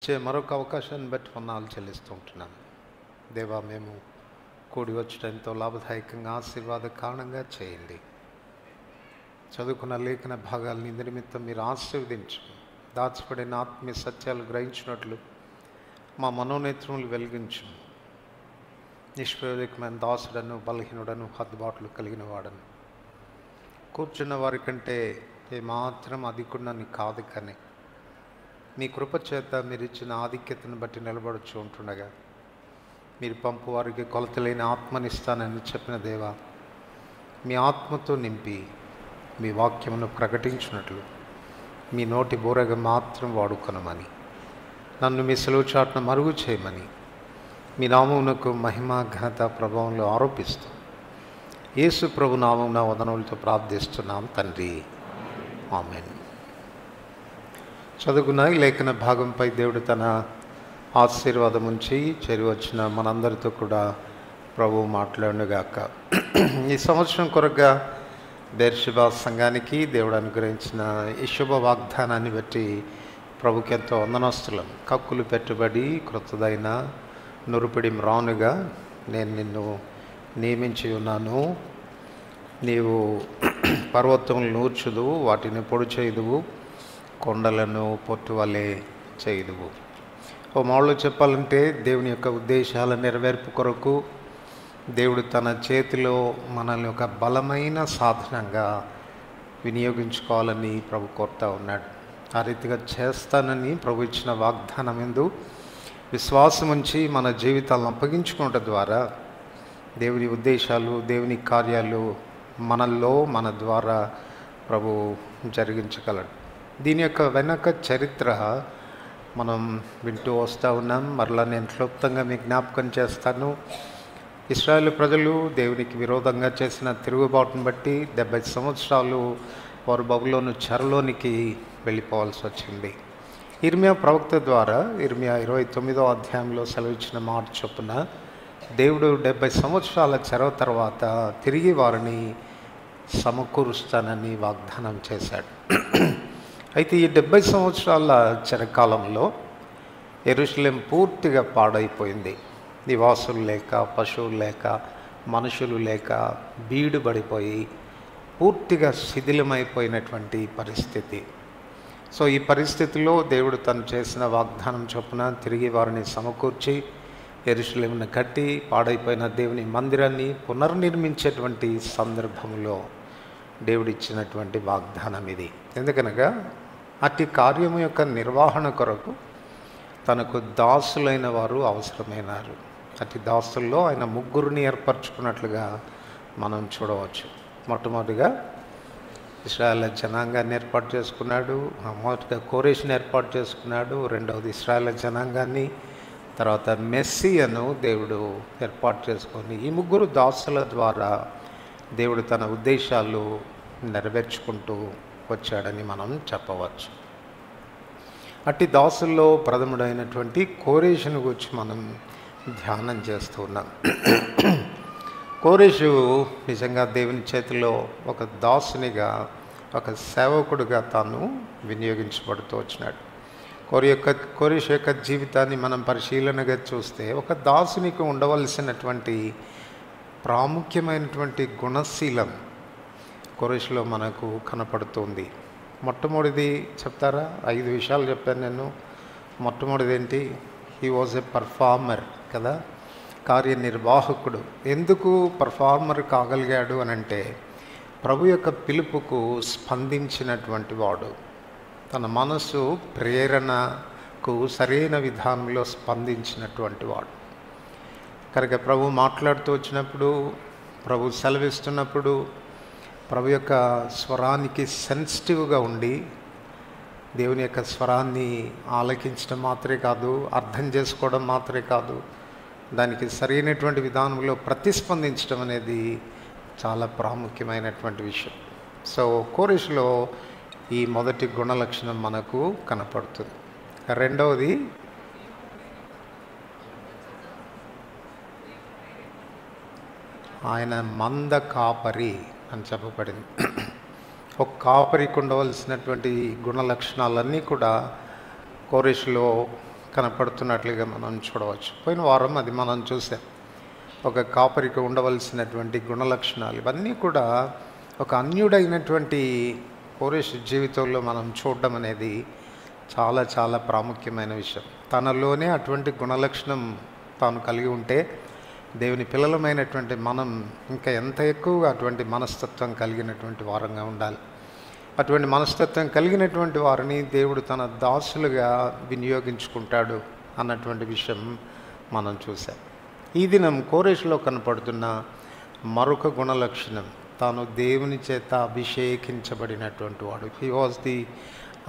మరొక అవకాశాన్ని బట్టి వందనాలు చెల్లిస్తూ ఉంటున్నాను. దేవా, మేము కూడి వచ్చడం ఎంతో లాభదాయకంగా ఆశీర్వాద కారణంగా చేయండి. చదువుకున్న లేఖన భాగాలని ఇందు నిమిత్తం మీరు ఆశీర్వదించు. దాచిపడిన ఆత్మీయ సత్యాలు గ్రహించినట్లు మా మనోనేత్రములు వెలిగించు. నిష్ప్రయోజకమైన దాసుడను, బలహీనుడను, హద్దుబాట్లు కలిగిన వాడను, కూర్చున్న వారి కంటే ఏమాత్రం అధికుడని కాదు, కానీ మీ కృప చేత మీరు ఇచ్చిన ఆధిక్యతను బట్టి నిలబడుచు ఉంటుండగా మీరు పంపు వారికి కొలతలేని ఆత్మనిస్తానని చెప్పిన దేవా, మీ ఆత్మతో నింపి మీ వాక్యమును ప్రకటించినట్లు మీ నోటి బోరగా మాత్రం వాడుకొనమని, నన్ను మీ సెలవు చాటున మరుగు చేయమని మీ నామమునకు మహిమ ఘనత ప్రభావంలో ఆరోపిస్తూ యేసు ప్రభు నామమున వదనములతో ప్రార్థిస్తున్నాం తండ్రి, ఆమేన్. చదువుకున్న లేఖన భాగంపై దేవుడు తన ఆశీర్వాదం ఉంచి చేరివచ్చిన మనందరితో కూడా ప్రభు మాట్లాడుగాక. ఈ సంవత్సరం కొరగా బెర్షెబా సంఘానికి దేవుడు అనుగ్రహించిన ఈ శుభ వాగ్దానాన్ని బట్టి ప్రభుకి ఎంతో వందనస్తులం. కక్కులు పెట్టుబడి క్రొత్తదైన నురుపిడి మ్రానుగా నేను నిన్ను నియమించి ఉన్నాను. నీవు పర్వతములు నూర్చుదువు, వాటిని పొడి చేయుదువు, కొండలను పొట్టు వలె చేయుదువు. ఓ మామూలు చెప్పాలంటే దేవుని యొక్క ఉద్దేశాల నెరవేర్పు కొరకు దేవుడు తన చేతిలో మనల్ని ఒక బలమైన సాధనంగా వినియోగించుకోవాలని ప్రభు కోరుతూ ఉన్నాడు. ఆ రీతిగా చేస్తానని ప్రభు ఇచ్చిన వాగ్దానం యందు విశ్వాసం ఉంచి మన జీవితాలను అప్పగించుకోవడం ద్వారా దేవుని ఉద్దేశాలు, దేవుని కార్యాలు మనల్లో మన ద్వారా ప్రభు జరిగించగలడు. దీని యొక్క వెనక చరిత్ర మనం వింటూ వస్తూ ఉన్నాం. మరలా నేను క్లుప్తంగా మీకు జ్ఞాపకం చేస్తాను. ఇశ్రాయేలు ప్రజలు దేవునికి విరోధంగా చేసిన తిరుగుబాటును బట్టి 70 సంవత్సరాలు వారు బబులోను చెరలోనికి వెళ్ళిపోవాల్సి వచ్చింది. ఇర్మియా ప్రవక్త ద్వారా ఇర్మియా 29వ అధ్యాయంలో సెలవిచ్చిన మాట చొప్పున దేవుడు 70 సంవత్సరాల చెర తర్వాత తిరిగి వారిని సమకూరుస్తానని వాగ్దానం చేశాడు. అయితే ఈ 70 సంవత్సరాల చెరకాలంలో యెరూషలేం పూర్తిగా పాడైపోయింది. నివాసులు లేక, పశువులు లేక, మనుషులు లేక బీడు పడిపోయి పూర్తిగా శిథిలమైపోయినటువంటి పరిస్థితి. సో ఈ పరిస్థితిలో దేవుడు తను చేసిన వాగ్దానం చొప్పున తిరిగి వారిని సమకూర్చి యెరూషలేమును కట్టి పాడైపోయిన దేవుని మందిరాన్ని పునర్నిర్మించేటువంటి సందర్భంలో దేవుడు ఇచ్చినటువంటి వాగ్దానం ఇది. ఎందుకనగా అట్టి కార్యము యొక్క నిర్వహణ కొరకు తనకు దాసులైన వారు అవసరమైనారు. అట్టి దాసుల్లో ఆయన 3 ఏర్పరచుకున్నట్లుగా మనం చూడవచ్చు. మొట్టమొదటిగా ఇశ్రాయేల్ జనాంగాన్ని ఏర్పాటు చేసుకున్నాడు. మొదటిగా కోరేషుని ఏర్పాటు చేసుకున్నాడు. రెండవది ఇశ్రాయేల్ జనాంగాన్ని, తర్వాత మెస్సియను దేవుడు ఏర్పాటు చేసుకొని ఈ 3 దాసుల ద్వారా దేవుడు తన ఉద్దేశాలు నెరవేర్చుకుంటూ వచ్చాడని మనం చెప్పవచ్చు. అట్టి దాసుల్లో ప్రథముడైనటువంటి కోరేషుని గురించి మనం ధ్యానం చేస్తూ ఉన్నాం. కోరేషు నిజంగా దేవుని చేతిలో ఒక దాసునిగా, ఒక సేవకుడిగా తాను వినియోగించబడుతూ వచ్చినాడు. కోరేషు యొక్క జీవితాన్ని మనం పరిశీలనగా చూస్తే ఒక దాసునికి ఉండవలసినటువంటి ప్రాముఖ్యమైనటువంటి గుణశీలం కోరేషులో మనకు కనపడుతుంది. మొట్టమొదటిది చెప్తారా? 5 విషయాలు చెప్పాను నేను. మొట్టమొదటిది ఏంటి? హీ వాజ్ ఎ పర్ఫార్మర్ కదా, కార్యనిర్వాహకుడు. ఎందుకు పర్ఫార్మర్ కాగలిగాడు అని అంటే ప్రభు యొక్క పిలుపుకు స్పందించినటువంటి వాడు, తన మనసు ప్రేరణకు సరైన విధానంలో స్పందించినటువంటి వాడు. కనుక ప్రభు మాట్లాడుతూ వచ్చినప్పుడు, ప్రభు సెలవిస్తున్నప్పుడు ప్రభు యొక్క స్వరానికి సెన్సిటివ్గా ఉండి దేవుని యొక్క స్వరాన్ని ఆలకించడం మాత్రమే కాదు, అర్థం చేసుకోవడం మాత్రమే కాదు, దానికి సరైనటువంటి విధానంలో ప్రతిస్పందించడం అనేది చాలా ప్రాముఖ్యమైనటువంటి విషయం. సో కోరేషులో ఈ మొదటి గుణలక్షణం మనకు కనపడుతుంది. రెండవది ఆయన మంద కాపరి అని చెప్పబడింది. ఒక కాపరికి ఉండవలసినటువంటి గుణలక్షణాలన్నీ కూడా కోరేషులో కనపడుతున్నట్లుగా మనం చూడవచ్చు. పోయిన వారం అది మనం చూసాం. ఒక కాపరికి ఉండవలసినటువంటి గుణలక్షణాలు ఇవన్నీ కూడా ఒక అన్యుడైనటువంటి కోరేషు జీవితంలో మనం చూడడం అనేది చాలా చాలా ప్రాముఖ్యమైన విషయం. తనలోనే అటువంటి గుణలక్షణం తాను కలిగి ఉంటే దేవుని పిల్లలమైనటువంటి మనం ఇంకా ఎంత ఎక్కువగా అటువంటి మనస్తత్వం కలిగినటువంటి వారంగా ఉండాలి. అటువంటి మనస్తత్వం కలిగినటువంటి వారిని దేవుడు తన దాసులుగా వినియోగించుకుంటాడు అన్నటువంటి విషయం మనం చూసాం. ఈ దినం కోరేషులో కనపడుతున్న మరొక గుణలక్షణం, తాను దేవుని చేత అభిషేకించబడినటువంటి వాడు. He was the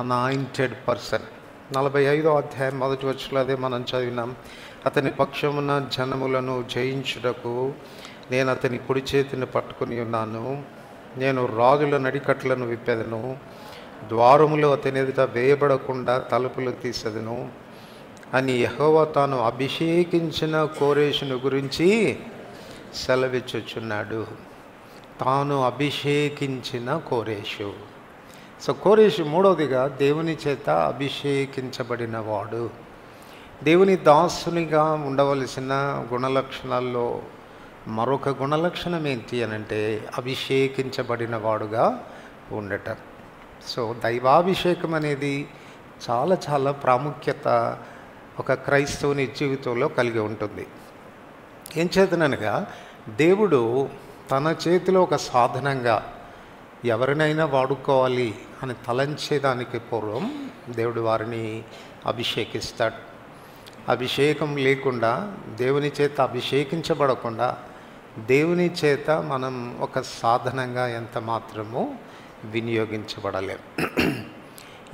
anointed person. 45వ అధ్యాయం మొదటి వచనంలో అదే మనం చదివినాం. అతని పక్షమున జనములను జయించుటకు నేను అతని కుడి చేతిని పట్టుకుని ఉన్నాను. నేను రాజుల నడికట్లను విప్పెదను, ద్వారములు అతని ఎదుట వేయబడకుండా తలుపులు తీసెదను అని యెహోవా తాను అభిషేకించిన కోరేషును గురించి సెలవిచ్చుచున్నాడు. తాను అభిషేకించిన కోరేషు. సో కోరేషు మూడవదిగా దేవుని చేత అభిషేకించబడిన వాడు. దేవుని దాసునిగా ఉండవలసిన గుణలక్షణాల్లో మరొక గుణలక్షణం ఏంటి అనంటే అభిషేకించబడిన వాడుగా ఉండటం. సో దైవాభిషేకం అనేది చాలా చాలా ప్రాముఖ్యత ఒక క్రైస్తవుని జీవితంలో కలిగి ఉంటుంది. ఏం చేతననగా దేవుడు తన చేతిలో ఒక సాధనంగా ఎవరినైనా వాడుకోవాలి అని తలంచేదానికి పూర్వం దేవుడు వారిని అభిషేకిస్తాడు. అభిషేకం లేకుండా, దేవుని చేత అభిషేకించబడకుండా దేవుని చేత మనం ఒక సాధనంగా ఎంత మాత్రమూ వినియోగించబడలేం.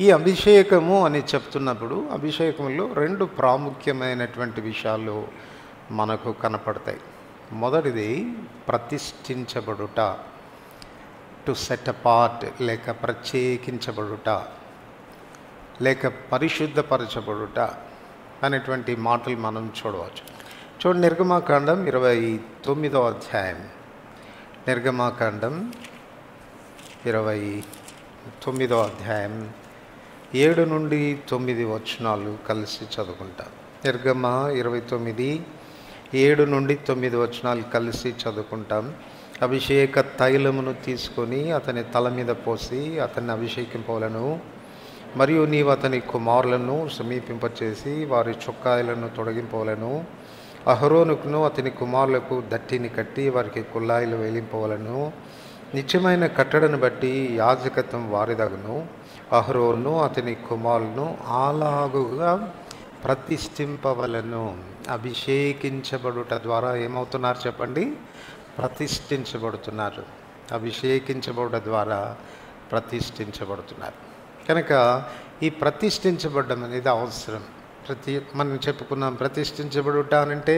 ఈ అభిషేకము అని చెప్తున్నప్పుడు అభిషేకంలో 2 ప్రాముఖ్యమైనటువంటి విషయాలు మనకు కనపడతాయి. మొదటిది ప్రతిష్ఠించబడుట, టు సెట్ అపార్ట్, లేక ప్రత్యేకించబడుట, లేక పరిశుద్ధపరచబడుట అనేటువంటి మాటలు మనం చూడవచ్చు. చూడండి, నిర్గమాకాండం 29వ అధ్యాయం. నిర్గమాకాండం 29వ అధ్యాయం 7 నుండి 9 వచనాలు కలిసి చదువుకుంటాం. నిర్గమ 29 7 నుండి 9 వచనాలు కలిసి చదువుకుంటాం. అభిషేక తైలమును తీసుకొని అతని తల మీద పోసి అతన్ని అభిషేకింపవలను, మరియు నీవు అతని కుమారులను సమీపింపచేసి వారి చొక్కాయలను తొలగింపవలను. అహరోనుకును అతని కుమారులకు దట్టిని కట్టి వారికి కుల్లాయిలు వేలింపవలను. నిత్యమైన కట్టడను బట్టి యాజకత్వం వారిదగును. అహరోను అతని కుమారులను అలాగుగా ప్రతిష్ఠింపవలను. అభిషేకించబడుట ద్వారా ఏమవుతున్నారు చెప్పండి? ప్రతిష్ఠించబడుతున్నారు. అభిషేకించబడుట ద్వారా ప్రతిష్ఠించబడుతున్నారు. కనుక ఈ ప్రతిష్ఠించబడడం అనేది అవసరం. మనం చెప్పుకున్నాం, ప్రతిష్ఠించబడుట అంటే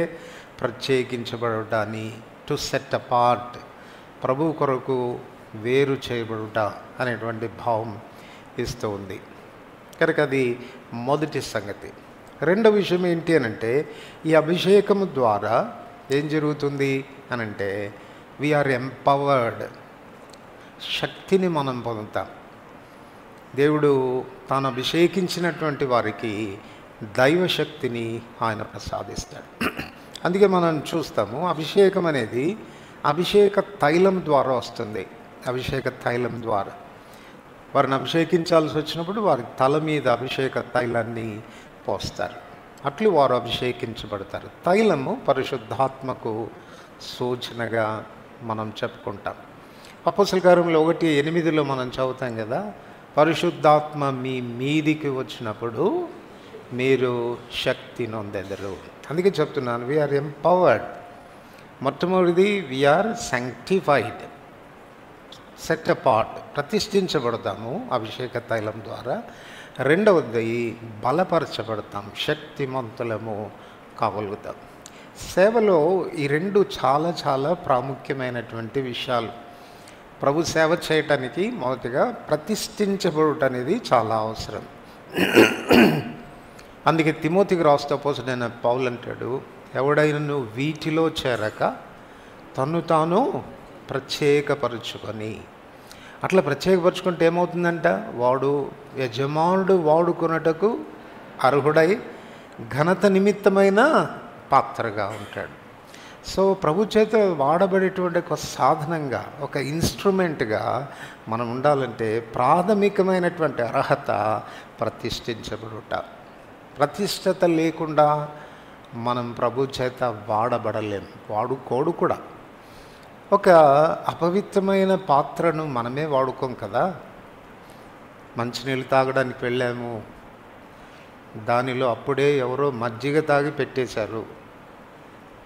ప్రత్యేకించబడుట అని, టు సెట్ అపార్ట్, ప్రభు కొరకు వేరు చేయబడుట అనేటువంటి భావం ఇస్తూ ఉంది. కనుక అది మొదటి సంగతి. రెండవ విషయం ఏంటి అనంటే, ఈ అభిషేకము ద్వారా ఏం జరుగుతుంది అనంటే వీఆర్ ఎంపవర్డ్, శక్తిని మనం పొందుతాం. దేవుడు తాను అభిషేకించినటువంటి వారికి దైవశక్తిని ఆయన ప్రసాదిస్తాడు. అందుకే మనం చూస్తాము, అభిషేకం అనేది అభిషేక తైలం ద్వారా వస్తుంది. అభిషేక తైలం ద్వారా వారిని అభిషేకించాల్సి వచ్చినప్పుడు వారి తల మీద అభిషేక తైలాన్ని పోస్తారు. అట్లు వారు అభిషేకించబడతారు. తైలము పరిశుద్ధాత్మకు సూచనగా మనం చెప్పుకుంటాం. అపోస్తల కార్యములు 1:8 మనం చదువుతాం కదా, పరిశుద్ధాత్మ మీ మీదికి వచ్చినప్పుడు మీరు శక్తి నొందెదరు. అందుకే చెప్తున్నాను, వీఆర్ ఎంపవర్డ్. మొట్టమొదటిది వీఆర్ శాంక్టిఫైడ్, సెట్ అపార్ట్, ప్రతిష్ఠించబడతాము అభిషేక తైలం ద్వారా. రెండవది బలపరచబడతాం, శక్తిమంతులము కాగలుగుతాం. సేవలో ఈ 2 చాలా చాలా ప్రాముఖ్యమైనటువంటి విషయాలు. ప్రభు సేవ చేయటానికి మొదటిగా ప్రతిష్ఠించబడుట అనేది చాలా అవసరం. అందుకే తిమోతికి రాస్తూ అపోస్తలుడైన పౌలు అంటాడు, ఎవడైనా వీటిలో చేరక తను తాను ప్రత్యేకపరుచుకొని. అట్లా ప్రత్యేకపరుచుకుంటే ఏమవుతుందంట, వాడు యజమానుడు వాడుకున్నటకు అర్హుడై ఘనత నిమిత్తమైన పాత్రగా ఉంటాడు. సో ప్రభు చేత వాడబడేటువంటి ఒక సాధనంగా, ఒక ఇన్స్ట్రుమెంట్గా మనం ఉండాలంటే ప్రాథమికమైనటువంటి అర్హత ప్రతిష్ఠించబడుట. ప్రతిష్టత లేకుండా మనం ప్రభు చేత వాడబడలేము, వాడుకోడు కూడా. ఒక అపవిత్రమైన పాత్రను మనమే వాడుకోం కదా. మంచినీళ్ళు తాగడానికి వెళ్ళాము, దానిలో అప్పుడే ఎవరో మజ్జిగ తాగి పెట్టేశారు.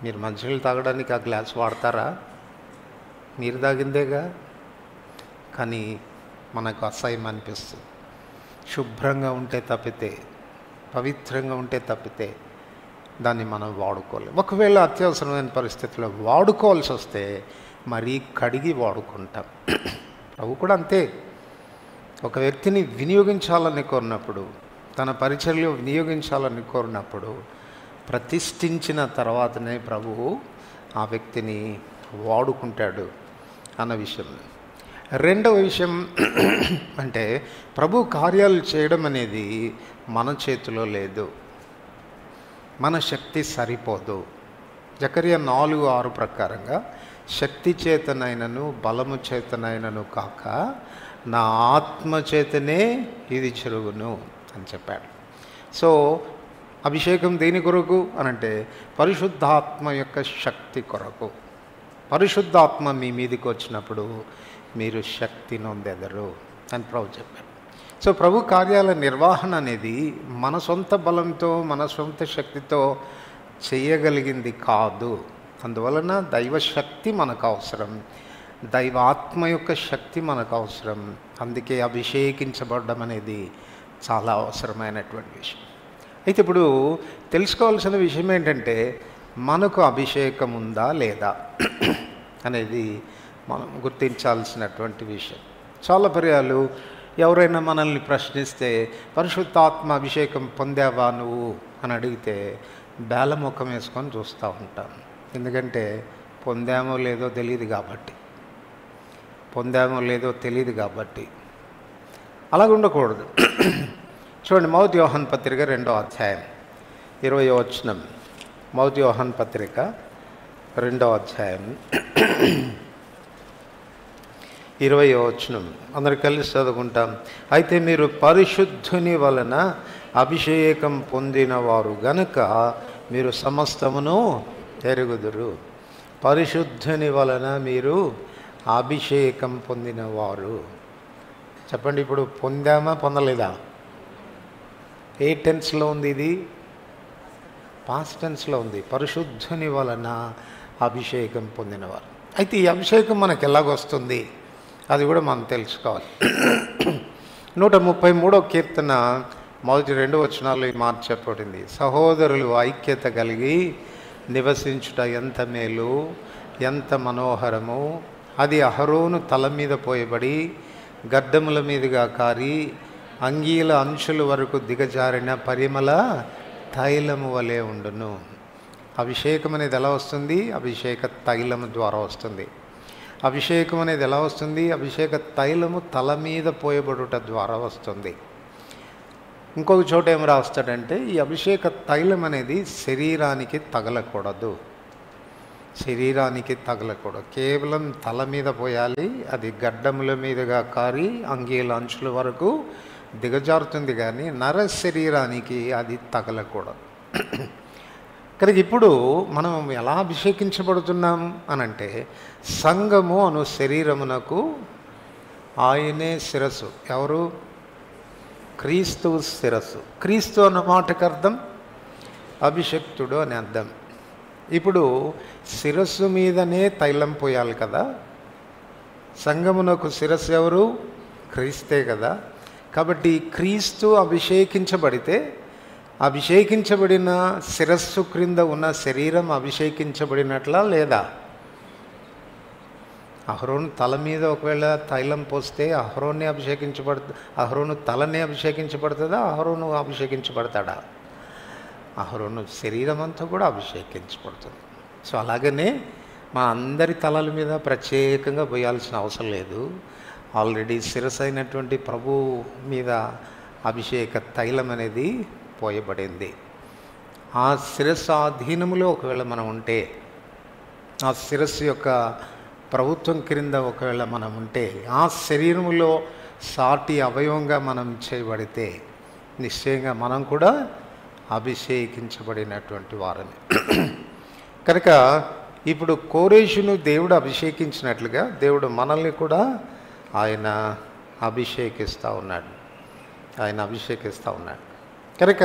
మీరు మంచినీళ్ళు తాగడానికి ఆ గ్లాస్ వాడతారా? మీరు తాగిందేగా. కానీ మనకు అసహ్యం అనిపిస్తుంది. శుభ్రంగా ఉంటే తప్పితే, పవిత్రంగా ఉంటే తప్పితే దాన్ని మనం వాడుకోలేము. ఒకవేళ అత్యవసరమైన పరిస్థితుల్లో వాడుకోవాల్సి వస్తే మరీ కడిగి వాడుకుంటాం. అవి కూడా అంతే. ఒక వ్యక్తిని వినియోగించాలని కోరినప్పుడు, తన పరిచర్యలో వినియోగించాలని కోరినప్పుడు ప్రతిష్ఠించిన తర్వాతనే ప్రభువు ఆ వ్యక్తిని వాడుకుంటాడు అన్న విషయం. రెండవ విషయం అంటే ప్రభు కార్యాలు చేయడం అనేది మన చేతిలో లేదు, మన శక్తి సరిపోదు. జకర్యా 4:6 ప్రకారంగా శక్తి చేతనైనను బలము చేతనైనను కాక నా ఆత్మ చేతనే ఇది జరుగును అని చెప్పాడు. సో అభిషేకం దేని కొరకు అనంటే పరిశుద్ధాత్మ యొక్క శక్తి కొరకు. పరిశుద్ధాత్మ మీ మీదకి వచ్చినప్పుడు మీరు శక్తి నొందెదరు అని ప్రభు చెప్పాడు. సో ప్రభు కార్యాల నిర్వహణ అనేది మన సొంత బలంతో, మన సొంత శక్తితో చేయగలిగింది కాదు. అందువలన దైవశక్తి మనకు అవసరం, దైవాత్మ యొక్క శక్తి మనకు అవసరం. అందుకే అభిషేకించబడడం అనేది చాలా అవసరమైనటువంటి విషయం. అయితే ఇప్పుడు తెలుసుకోవాల్సిన విషయం ఏంటంటే మనకు అభిషేకం ఉందా లేదా అనేది మనం గుర్తించాల్సినటువంటి విషయం. చాలా పర్యాలు ఎవరైనా మనల్ని ప్రశ్నిస్తే పరిశుద్ధాత్మ అభిషేకం పొందావా నువ్వు అని అడిగితే బేలముఖం వేసుకొని చూస్తూ ఉంటాం. ఎందుకంటే పొందామో లేదో తెలియదు కాబట్టి, అలాగ ఉండకూడదు. చూడండి, మొదటి యోహాను పత్రిక 2వ అధ్యాయం 20వ వచనం. మొదటి యోహాను పత్రిక 2వ అధ్యాయం 20వ వచనం అందరు కలిసి చదువుకుంటాం. అయితే మీరు పరిశుద్ధుని వలన అభిషేకం పొందిన వారు గనుక మీరు సమస్తమును ఎరుగుదురు. పరిశుద్ధుని వలన మీరు అభిషేకం పొందినవారు. చెప్పండి, ఇప్పుడు పొందామా పొందలేదా? ఏ టెన్స్లో ఉంది? ఇది పాస్ట్ టెన్స్లో ఉంది. పరిశుద్ధుని వలన అభిషేకం పొందినవారు. అయితే ఈ అభిషేకం మనకు ఎలాగొస్తుంది అది కూడా మనం తెలుసుకోవాలి. 133వ కీర్తన మొదటి 2 వచనాలు ఈ మాట చెప్పబడింది. సహోదరులు ఐక్యత కలిగి నివసించుట ఎంత మేలు, ఎంత మనోహరము. అది అహరోను తల మీద పోయబడి గడ్డముల మీదుగా కారి అంగీల అంచుల వరకు దిగజారిన పరిమళ తైలము వలె ఉండును. అభిషేకం అనేది ఎలా వస్తుంది? అభిషేక తైలము ద్వారా వస్తుంది. అభిషేకం అనేది ఎలా వస్తుంది? అభిషేక తైలము తల మీద పోయబడుట ద్వారా వస్తుంది. ఇంకొక చోట ఏం రాస్తాడంటే ఈ అభిషేక తైలం అనేది శరీరానికి తగలకూడదు. కేవలం తల మీద పోయాలి. అది గడ్డముల మీదుగా కారి అంగీల అంచుల వరకు దిగజారుతుంది, కానీ నర శరీరానికి అది తగలకూడదు. కనుక ఇప్పుడు మనం ఎలా అభిషేకించబడుతున్నాం అనంటే సంఘము అను శరీరమునకు ఆయనే శిరస్సు. ఎవరు? క్రీస్తు శిరస్సు. క్రీస్తు అన్న మాటకు అర్థం అభిషక్తుడు అని అర్థం. ఇప్పుడు శిరస్సు మీదనే తైలం పోయాలి కదా. సంఘమునకు శిరస్సు ఎవరు? క్రీస్తే కదా. కాబట్టి క్రీస్తు అభిషేకించబడితే అభిషేకించబడిన శిరస్సు క్రింద ఉన్న శరీరం అభిషేకించబడినట్లా లేదా? అహరోను తల మీద ఒకవేళ తైలం పోస్తే అహరోను తలనే అభిషేకించబడుతుందా? అహరోను అభిషేకించబడతాడా? అహరోను శరీరం అంతా కూడా అభిషేకించబడుతుంది. సో అలాగనే మా అందరి తలల మీద ప్రత్యేకంగా పోయాల్సిన అవసరం లేదు. ఆల్రెడీ శిరస్సు అయినటువంటి ప్రభు మీద అభిషేక తైలం అనేది పోయబడింది. ఆ శిరస్సు ఆధీనములో ఒకవేళ మనం ఉంటే, ఆ శిరస్సు యొక్క ప్రభుత్వం క్రింద ఒకవేళ మనం ఉంటే, ఆ శరీరములో సాటి అవయవంగా మనం చేయబడితే నిశ్చయంగా మనం కూడా అభిషేకించబడినటువంటి వారని. కనుక ఇప్పుడు కోరేషును దేవుడు అభిషేకించినట్లుగా దేవుడు మనల్ని కూడా ఆయన అభిషేకిస్తూ ఉన్నాడు. కనుక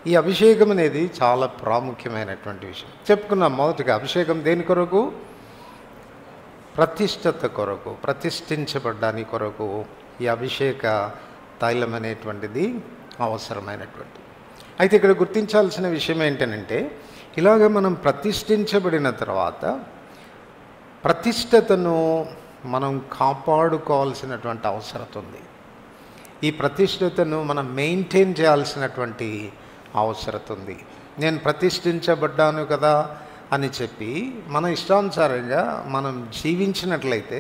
ఈ అభిషేకం అనేది చాలా ప్రాముఖ్యమైనటువంటి విషయం. చెప్పుకున్నాం మొదటిగా అభిషేకం దేని కొరకు? ప్రతిష్టత కొరకు, ప్రతిష్ఠించబడ్డానికి కొరకు ఈ అభిషేక తైలం అనేటువంటిది అవసరమైనటువంటి. అయితే ఇక్కడ గుర్తించాల్సిన విషయం ఏంటంటే, ఇలాగ మనం ప్రతిష్ఠించబడిన తర్వాత ప్రతిష్టతను మనం కాపాడుకోవాల్సినటువంటి అవసరం ఉంది. ఈ ప్రతిష్టతను మనం మెయింటైన్ చేయాల్సినటువంటి అవసరం ఉంది. నేను ప్రతిష్ఠించబడ్డాను కదా అని చెప్పి మన ఇష్టానుసారంగా మనం జీవించినట్లయితే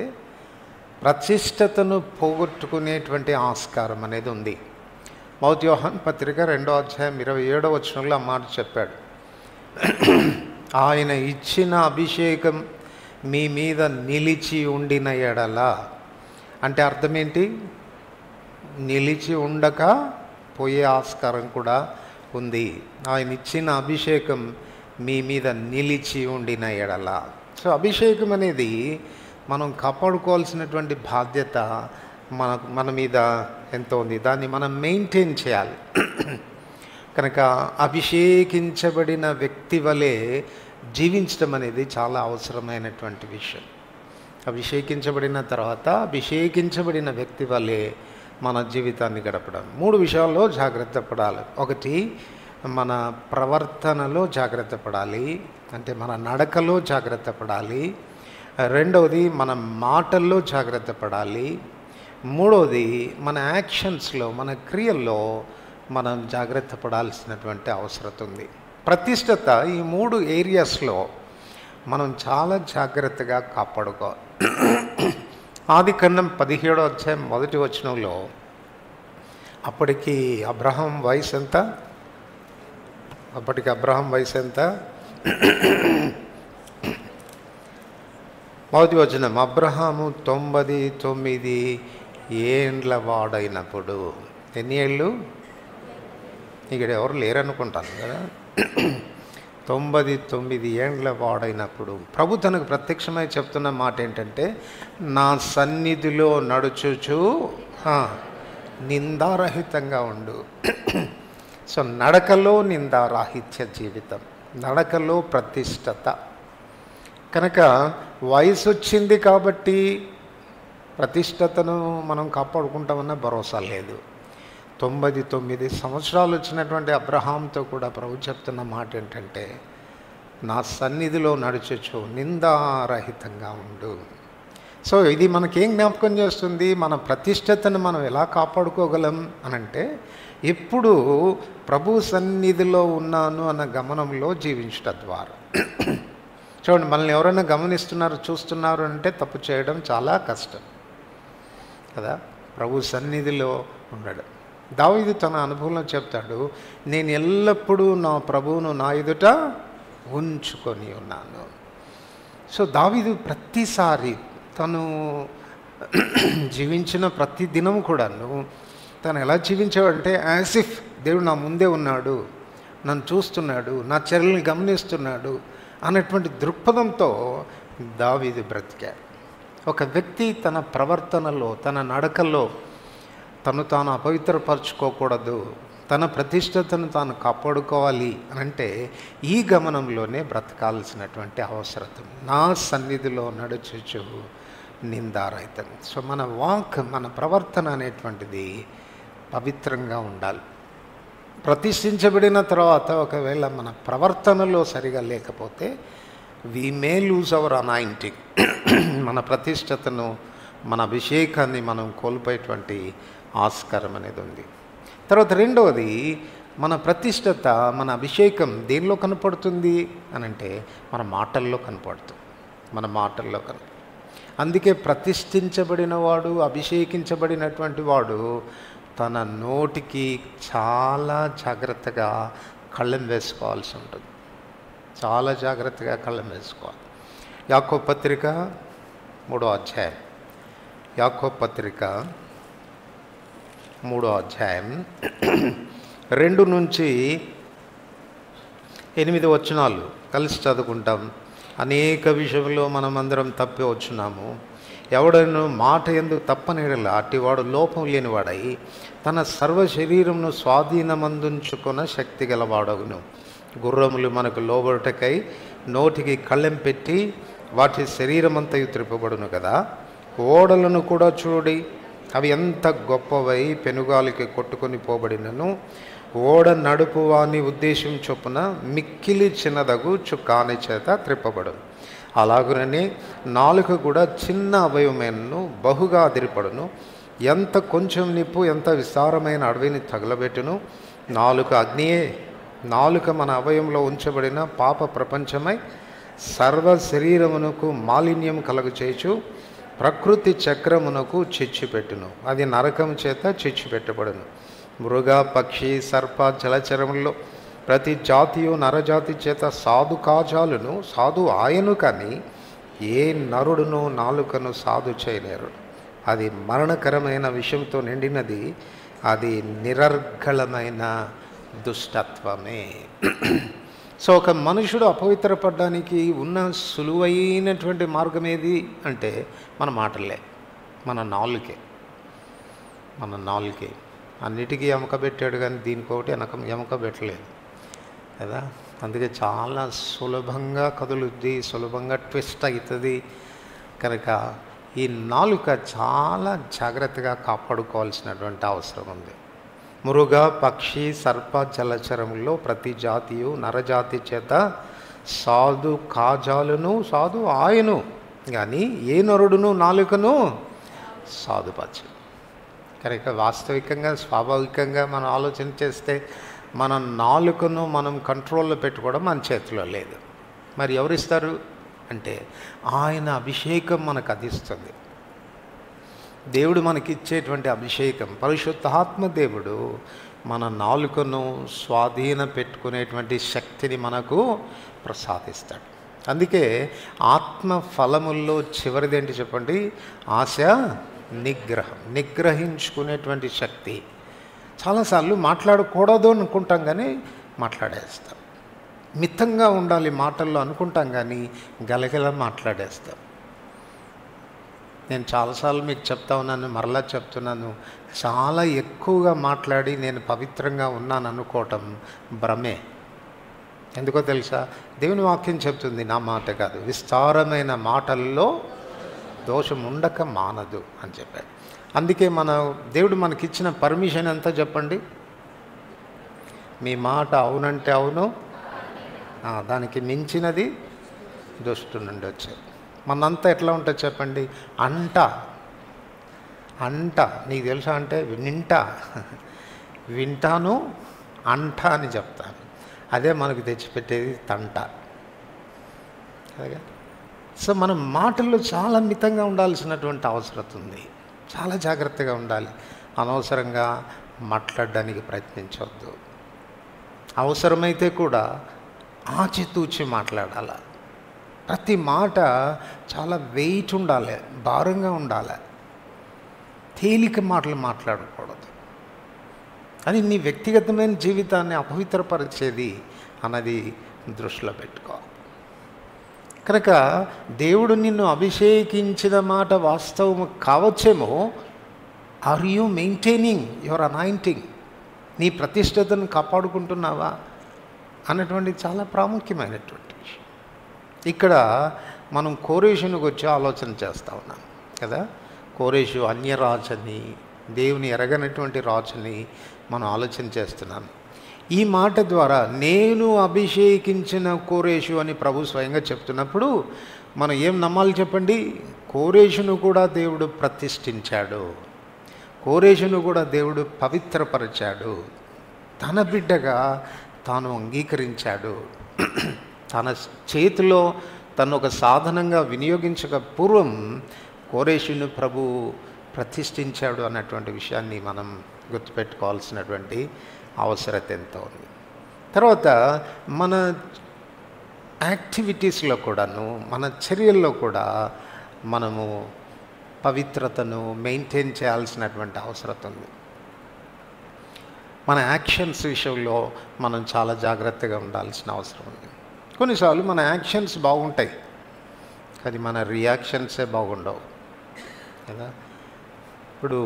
ప్రతిష్టతను పోగొట్టుకునేటువంటి ఆస్కారం అనేది ఉంది. మొదటి యోహాను పత్రిక 2వ అధ్యాయం 27వ వచనంలో ఆ మాట చెప్పాడు. ఆయన ఇచ్చిన అభిషేకం మీ మీద నిలిచి ఉండిన ఎడల, అంటే అర్థం ఏంటి? నిలిచి ఉండక పోయే ఆస్కారం కూడా ఉంది. ఆయన ఇచ్చిన అభిషేకం మీ మీద నిలిచి ఉండిన ఎడల. సో అభిషేకం అనేది మనం కాపాడుకోవాల్సినటువంటి బాధ్యత మన మీద ఎంతో ఉంది. దాన్ని మనం మెయింటైన్ చేయాలి. కనుక అభిషేకించబడిన వ్యక్తి వలె జీవించడం అనేది చాలా అవసరమైనటువంటి విషయం. అభిషేకించబడిన తర్వాత అభిషేకించబడిన వ్యక్తి వలె మన జీవితాన్ని గడపడం 3 విషయాల్లో జాగ్రత్త పడాలి. ఒకటి, మన ప్రవర్తనలో జాగ్రత్త పడాలి, అంటే మన నడకలో జాగ్రత్త పడాలి. రెండవది, మన మాటల్లో జాగ్రత్త పడాలి. మూడవది, మన యాక్షన్స్లో, మన క్రియల్లో మనం జాగ్రత్త పడాల్సినటువంటి అవసరం ఉంది. ప్రతిష్టత ఈ 3 ఏరియాస్లో మనం చాలా జాగ్రత్తగా కాపాడుకోవాలి. ఆదికాండం 17వ అధ్యాయం 1వ వచనంలో అప్పటికి అబ్రహాం వయసు ఎంత? 1వ వచనం, అబ్రహాము 99 ఏండ్ల వాడైనప్పుడు. ఎన్ని ఏళ్ళు? ఇక్కడ ఎవరు లేరనుకుంటాను కదా. 99 ఏండ్ల వాడైనప్పుడు ప్రభు తనకు ప్రత్యక్షమై చెప్తున్న మాట ఏంటంటే, నా సన్నిధిలో నడుచుచు నిందారహితంగా ఉండు. సో నడకలో నిందారాహిత్య జీవితం, నడకలో ప్రతిష్టత. కనుక వయసు వచ్చింది కాబట్టి ప్రతిష్టతను మనం కాపాడుకుంటామన్న భరోసా లేదు. 99 సంవత్సరాలు వచ్చినటువంటి అబ్రహాంతో కూడా ప్రభు చెప్తున్న మాట ఏంటంటే, నా సన్నిధిలో నడుచొచ్చు నిందారహితంగా ఉండు. సో ఇది మనకేం జ్ఞాపకం చేస్తుంది? మన ప్రతిష్టతను మనం ఎలా కాపాడుకోగలం అనంటే, ఎప్పుడు ప్రభు సన్నిధిలో ఉన్నాను అన్న గమనంలో జీవించడం ద్వారా. చూడండి, మనల్ని ఎవరైనా గమనిస్తున్నారు, చూస్తున్నారు అంటే తప్పు చేయడం చాలా కష్టం కదా. ప్రభు సన్నిధిలో ఉండడం. దావీదు తన అనుభవంలో చెప్తాడు, నేను ఎల్లప్పుడూ నా ప్రభువును నా ఎదుట ఉంచుకొని ఉన్నాను. సో దావీదు ప్రతిసారి తను జీవించిన ప్రతి దినం కూడాను తను ఎలా జీవించాడంటే, యాజ్ ఇఫ్ దేవుడు నా ముందే ఉన్నాడు, నన్ను చూస్తున్నాడు, నా చర్యల్ని గమనిస్తున్నాడు అన్నటువంటి దృక్పథంతో దావీదు బ్రతికాడు. ఒక వ్యక్తి తన ప్రవర్తనలో, తన నడకల్లో తను తాను అపవిత్రపరచుకోకూడదు, తన ప్రతిష్టతను తాను కాపాడుకోవాలి అని అంటే ఈ గమనంలోనే బ్రతకాల్సినటువంటి అవసరం. నా సన్నిధిలో నడుచుచు నిందారహితం. సో మన వాక్, మన ప్రవర్తన అనేటువంటిది పవిత్రంగా ఉండాలి. ప్రతిష్ఠించబడిన తర్వాత ఒకవేళ మన ప్రవర్తనలో సరిగా లేకపోతే వి మే లూజ్ అవర్ అనాయింటింగ్. మన ప్రతిష్టతను, మన అభిషేకాన్ని మనం కోల్పోయేటువంటి ఆస్కారం అనేది ఉంది. తర్వాత రెండవది, మన ప్రతిష్టత, మన అభిషేకం దేనిలో కనపడుతుంది అనంటే మన మాటల్లో కనపడుతుంది. మన మాటల్లో అందుకే ప్రతిష్ఠించబడిన వాడు, అభిషేకించబడినటువంటి వాడు తన నోటికి చాలా జాగ్రత్తగా కళ్ళెం వేసుకోవాల్సి ఉంటుంది. చాలా జాగ్రత్తగా కళ్ళెం వేసుకోవాలి. యాకోబు పత్రిక 3వ అధ్యాయం, యాకోబు పత్రిక 3వ అధ్యాయం 2 నుంచి 8 వచనాలు కలిసి చదువుకుంటాం. అనేక విషయంలో మనమందరం తప్పి వచ్చున్నాము. ఎవడను మాట ఎందుకు తప్పనేడల అట్టివాడు లోపం లేనివాడై తన సర్వ శరీరమును స్వాధీనమందుంచుకున్న శక్తి గలవాడగును. గుర్రములు మనకు లోబడుటకై నోటికి కళ్ళెం పెట్టి వాటి శరీరమంతయు త్రిప్పబడును కదా. ఓడలను కూడా చూడి, అవి ఎంత గొప్పవై పెనుగాలికి కొట్టుకొని పోబడినను ఓడ నడుపు వాని ఉద్దేశం చొప్పున మిక్కిలి చిన్నదగు చుక్కాని చేత త్రిప్పబడును. అలాగుననే నాలుక కూడా చిన్న అవయవమైనను బహుగా అదిరిపడును. ఎంత కొంచెం నిప్పు ఎంత విస్తారమైన అడవిని తగలబెట్టును. నాలుక అగ్నియే. నాలుక మన అవయంలో ఉంచబడిన పాప ప్రపంచమై సర్వ శరీరమునకు మాలిన్యం కలుగచేయచ్చు ప్రకృతి చక్రమునకు చిచ్చుపెట్టును. అది నరకం చేత చిచ్చుపెట్టబడును. మృగ పక్షి సర్ప జలచరముల్లో ప్రతి జాతియు నరజాతి చేత సాధు కాజాలును సాధు ఆయను కానీ ఏ నరుడును నాలుకను సాధు చేయలేరు. అది మరణకరమైన విషయంతో నిండినది. అది నిరర్గళమైన దుష్టత్వమే. సో ఒక మనుషుడు అపవిత్రపడడానికి ఉన్న సులువైనటువంటి మార్గం ఏది అంటే మన మాటలే, మన నాలుకే. అన్నిటికీ ఎముక పెట్టాడు కానీ దీనికొకటి ఎముక పెట్టలేదు కదా. అందుకే చాలా సులభంగా కదులుద్ది, సులభంగా ట్విస్ట్ అవుతుంది. కనుక ఈ నాలుక చాలా జాగ్రత్తగా కాపాడుకోవాల్సినటువంటి అవసరం ఉంది. మృగ పక్షి సర్ప జలచరముల్లో ప్రతి జాతియు నరజాతి చేత సాధు కాజాలను సాధు ఆయను కానీ ఏ నరుడును నాలుకను సాధుపరచు. కనుక వాస్తవికంగా స్వాభావికంగా మనం ఆలోచన చేస్తే మన నాలుకను మనం కంట్రోల్లో పెట్టుకోవడం మన చేతిలో లేదు. మరి ఎవరిస్తారు అంటే ఆయన అభిషేకం మనకు అందిస్తుంది. దేవుడు మనకిచ్చేటువంటి అభిషేకం, పరిశుద్ధాత్మ దేవుడు మన నాలుకను స్వాధీన పెట్టుకునేటువంటి శక్తిని మనకు ప్రసాదిస్తాడు. అందుకే ఆత్మ ఫలముల్లో చివరిదేంటి చెప్పండి? ఆశ, నిగ్రహించుకునేటువంటి శక్తి. చాలాసార్లు మాట్లాడకూడదు అనుకుంటాం కానీ మాట్లాడేస్తాం. మితంగా ఉండాలి మాటల్లో అనుకుంటాం కానీ గలగల మాట్లాడేస్తాం. నేను చాలాసార్లు మీకు చెప్తా ఉన్నాను, మరలా చెప్తున్నాను, చాలా ఎక్కువగా మాట్లాడి నేను పవిత్రంగా ఉన్నాను అనుకోవటం భ్రమే. ఎందుకో తెలుసా? దేవుని వాక్యం చెప్తుంది, నా మాట కాదు, విస్తారమైన మాటల్లో దోషం ఉండక మానదు అని చెప్పాడు. అందుకే దేవుడు మనకిచ్చిన పర్మిషన్ ఎంత చెప్పండి? మీ మాట అవునంటే అవును, దానికి మించినది దుష్టు నుండి వచ్చేది. మనంతా ఎట్లా ఉంటుంది చెప్పండి? అంట నీకు తెలుసా అంటే వింటాను అంట అని చెప్తాను. అదే మనకు తెచ్చిపెట్టేది తంట. అలాగే సో మనం మాటల్లో చాలా మితంగా ఉండాల్సినటువంటి అవసరం ఉంది. చాలా జాగ్రత్తగా ఉండాలి. అనవసరంగా మాట్లాడడానికి ప్రయత్నించవద్దు. అవసరమైతే కూడా ఆచితూచి మాట్లాడాలి. ప్రతి మాట చాలా వెయిట్ ఉండాలి, భారంగా ఉండాలి. తేలిక మాటలు మాట్లాడకూడదు. అది నీ వ్యక్తిగతమైన జీవితాన్ని అపవిత్రపరిచేది అన్నది దృష్టిలో పెట్టుకో. కనుక దేవుడు నిన్ను అభిషేకించిన మాట వాస్తవం కావచ్చేమో. Are you maintaining your anointing? నీ ప్రతిష్టతను కాపాడుకుంటున్నావా అన్నటువంటి చాలా ప్రాముఖ్యమైనటువంటి విషయం. ఇక్కడ మనం కోరేషునికి వచ్చి ఆలోచన చేస్తూ ఉన్నాం కదా. కోరేషు అన్యరాజని, దేవుని ఎరగనటువంటి రాజుని మనం ఆలోచన చేస్తున్నాం. ఈ మాట ద్వారా నేను అభిషేకించిన కోరేషు అని ప్రభు స్వయంగా చెప్తున్నప్పుడు మనం ఏం నమ్మాలి చెప్పండి? కోరేషును కూడా దేవుడు ప్రతిష్ఠించాడు, కోరేషును కూడా దేవుడు పవిత్రపరిచాడు, తన బిడ్డగా తాను అంగీకరించాడు. తన చేతిలో తను ఒక సాధనంగా వినియోగించక పూర్వం కోరేషును ప్రభు ప్రతిష్ఠించాడు అన్నటువంటి విషయాన్ని మనం గుర్తుపెట్టుకోవాల్సినటువంటి అవసరత ఎంతో ఉంది. తర్వాత మన యాక్టివిటీస్లో కూడాను, మన చర్యల్లో కూడా మనము పవిత్రతను మెయింటైన్ చేయాల్సినటువంటి అవసరం ఉంది. మన యాక్షన్స్ విషయంలో మనం చాలా జాగ్రత్తగా ఉండాల్సిన అవసరం ఉంది. కొన్నిసార్లు మన యాక్షన్స్ బాగుంటాయి, కానీ మన రియాక్షన్సే బాగుండవు కదా. ఇప్పుడు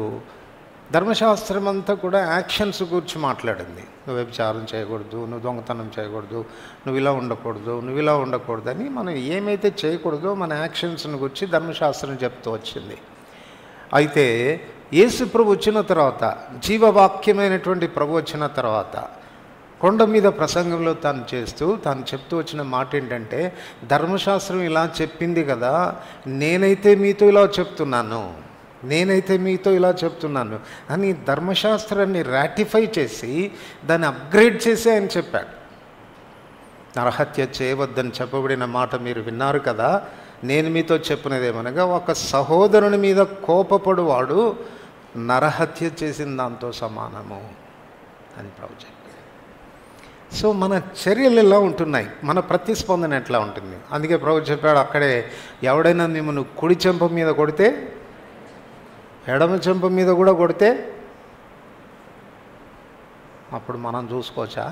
ధర్మశాస్త్రం అంతా కూడా యాక్షన్స్ గురించి మాట్లాడింది. నువ్వు వ్యభిచారం చేయకూడదు, నువ్వు దొంగతనం చేయకూడదు, నువ్వు ఇలా ఉండకూడదు, నువ్వు ఇలా ఉండకూడదు అని మనం ఏమైతే చేయకూడదో మన యాక్షన్స్ని గురించి ధర్మశాస్త్రం చెప్తూ వచ్చింది. అయితే యేసు ప్రభు వచ్చిన తర్వాత, జీవవాక్యమైనటువంటి ప్రభు వచ్చిన తర్వాత కొండ మీద ప్రసంగంలో తాను చెప్తూ వచ్చిన మాట ఏంటంటే, ధర్మశాస్త్రం ఇలా చెప్పింది కదా, నేనైతే మీతో ఇలా చెప్తున్నాను అని ధర్మశాస్త్రాన్ని రాటిఫై చేసి దాన్ని అప్గ్రేడ్ చేసి ఆయన చెప్పాడు. నరహత్య చేయవద్దని చెప్పబడిన మాట మీరు విన్నారు కదా, నేను మీతో చెప్పినదేమనగా, ఒక సహోదరుని మీద కోపపడువాడు నరహత్య చేసిన దాంతో సమానము అని ప్రభు చెప్పాడు. సో మన చర్యలు ఎలా ఉంటున్నాయి, మన ప్రతిస్పందన ఎట్లా ఉంటుంది. అందుకే ప్రభు చెప్పాడు అక్కడే, ఎవడైనా మిమ్మల్ని కుడి చెంప మీద కొడితే ఎడమ చెంప మీద కూడా కొడితే అప్పుడు మనం చూసుకోవచ్చా?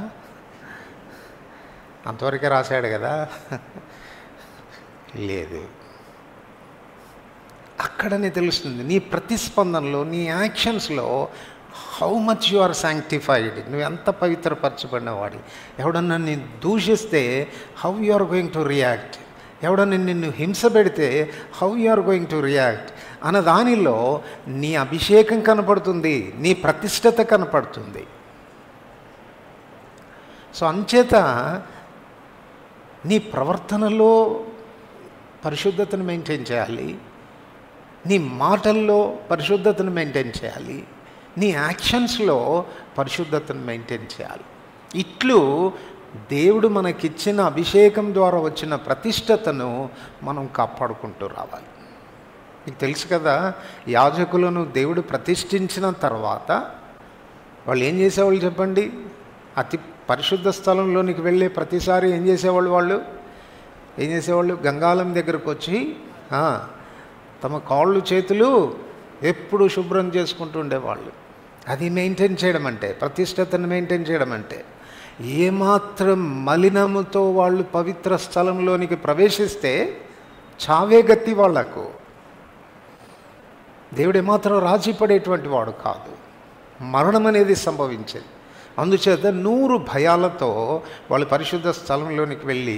అంతవరకే రాశాడు కదా. లేదు, అక్కడనే తెలుస్తుంది నీ ప్రతిస్పందనలో, నీ యాక్షన్స్లో how much you are sanctified, నువ్వు ఎంత పవిత్రపరచబడినవాడి. ఎవడన్నా నిన్ను దూషిస్తే how you are going to react, ఎవడన్నా నిన్ను హింస పెడితే how you are going to react అన్న దానిలో నీ అభిషేకం కనపడుతుంది, నీ ప్రతిష్టత కనపడుతుంది. సో అంచేత నీ ప్రవర్తనలో పరిశుద్ధతను మెయింటైన్ చేయాలి, నీ మాటల్లో పరిశుద్ధతను మెయింటైన్ చేయాలి, నీ యాక్షన్స్లో పరిశుద్ధతను మెయింటైన్ చేయాలి. ఇట్లు దేవుడు మనకిచ్చిన అభిషేకం ద్వారా వచ్చిన ప్రతిష్టతను మనం కాపాడుకుంటూ రావాలి. మీకు తెలుసు కదా, యాజకులను దేవుడు ప్రతిష్ఠించిన తర్వాత వాళ్ళు ఏం చేసేవాళ్ళు చెప్పండి? అతి పరిశుద్ధ స్థలంలోనికి వెళ్ళే ప్రతిసారి ఏం చేసేవాళ్ళు? గంగాళం దగ్గరకు వచ్చి తమ కాళ్ళు చేతులు ఎప్పుడు శుభ్రం చేసుకుంటూ ఉండేవాళ్ళు. అది మెయింటైన్ చేయడం అంటే, ప్రతిష్టతను మెయింటైన్ చేయడం అంటే. ఏమాత్రం మలినముతో వాళ్ళు పవిత్ర స్థలంలోనికి ప్రవేశిస్తే చావే గతి వాళ్లకు. దేవుడు ఏమాత్రం రాజీ పడేటువంటి వాడు కాదు, మరణం అనేది సంభవించేది. అందుచేత 100 భయాలతో వాళ్ళు పరిశుద్ధ స్థలంలోనికి వెళ్ళి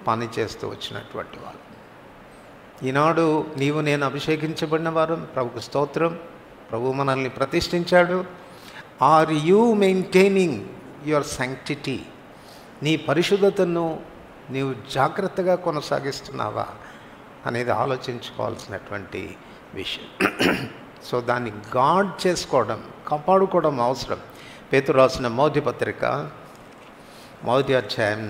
పని చేస్తూ వచ్చినటువంటి వాళ్ళు. ఈనాడు నీవు నేను అభిషేకించబడిన వారు, ప్రభుకు స్తోత్రం. ప్రభు మనల్ని ప్రతిష్ఠించాడు. Are you maintaining your sanctity? నీ పరిశుద్ధతను నీవు జాగ్రత్తగా కొనసాగిస్తున్నావా అనేది ఆలోచించుకోవాల్సినటువంటి విషయం. సో దాన్ని గాడ్ చేసుకోవడం, కాపాడుకోవడం అవసరం. పేతురు రాసిన మొదటి పత్రిక మొదటి అధ్యాయం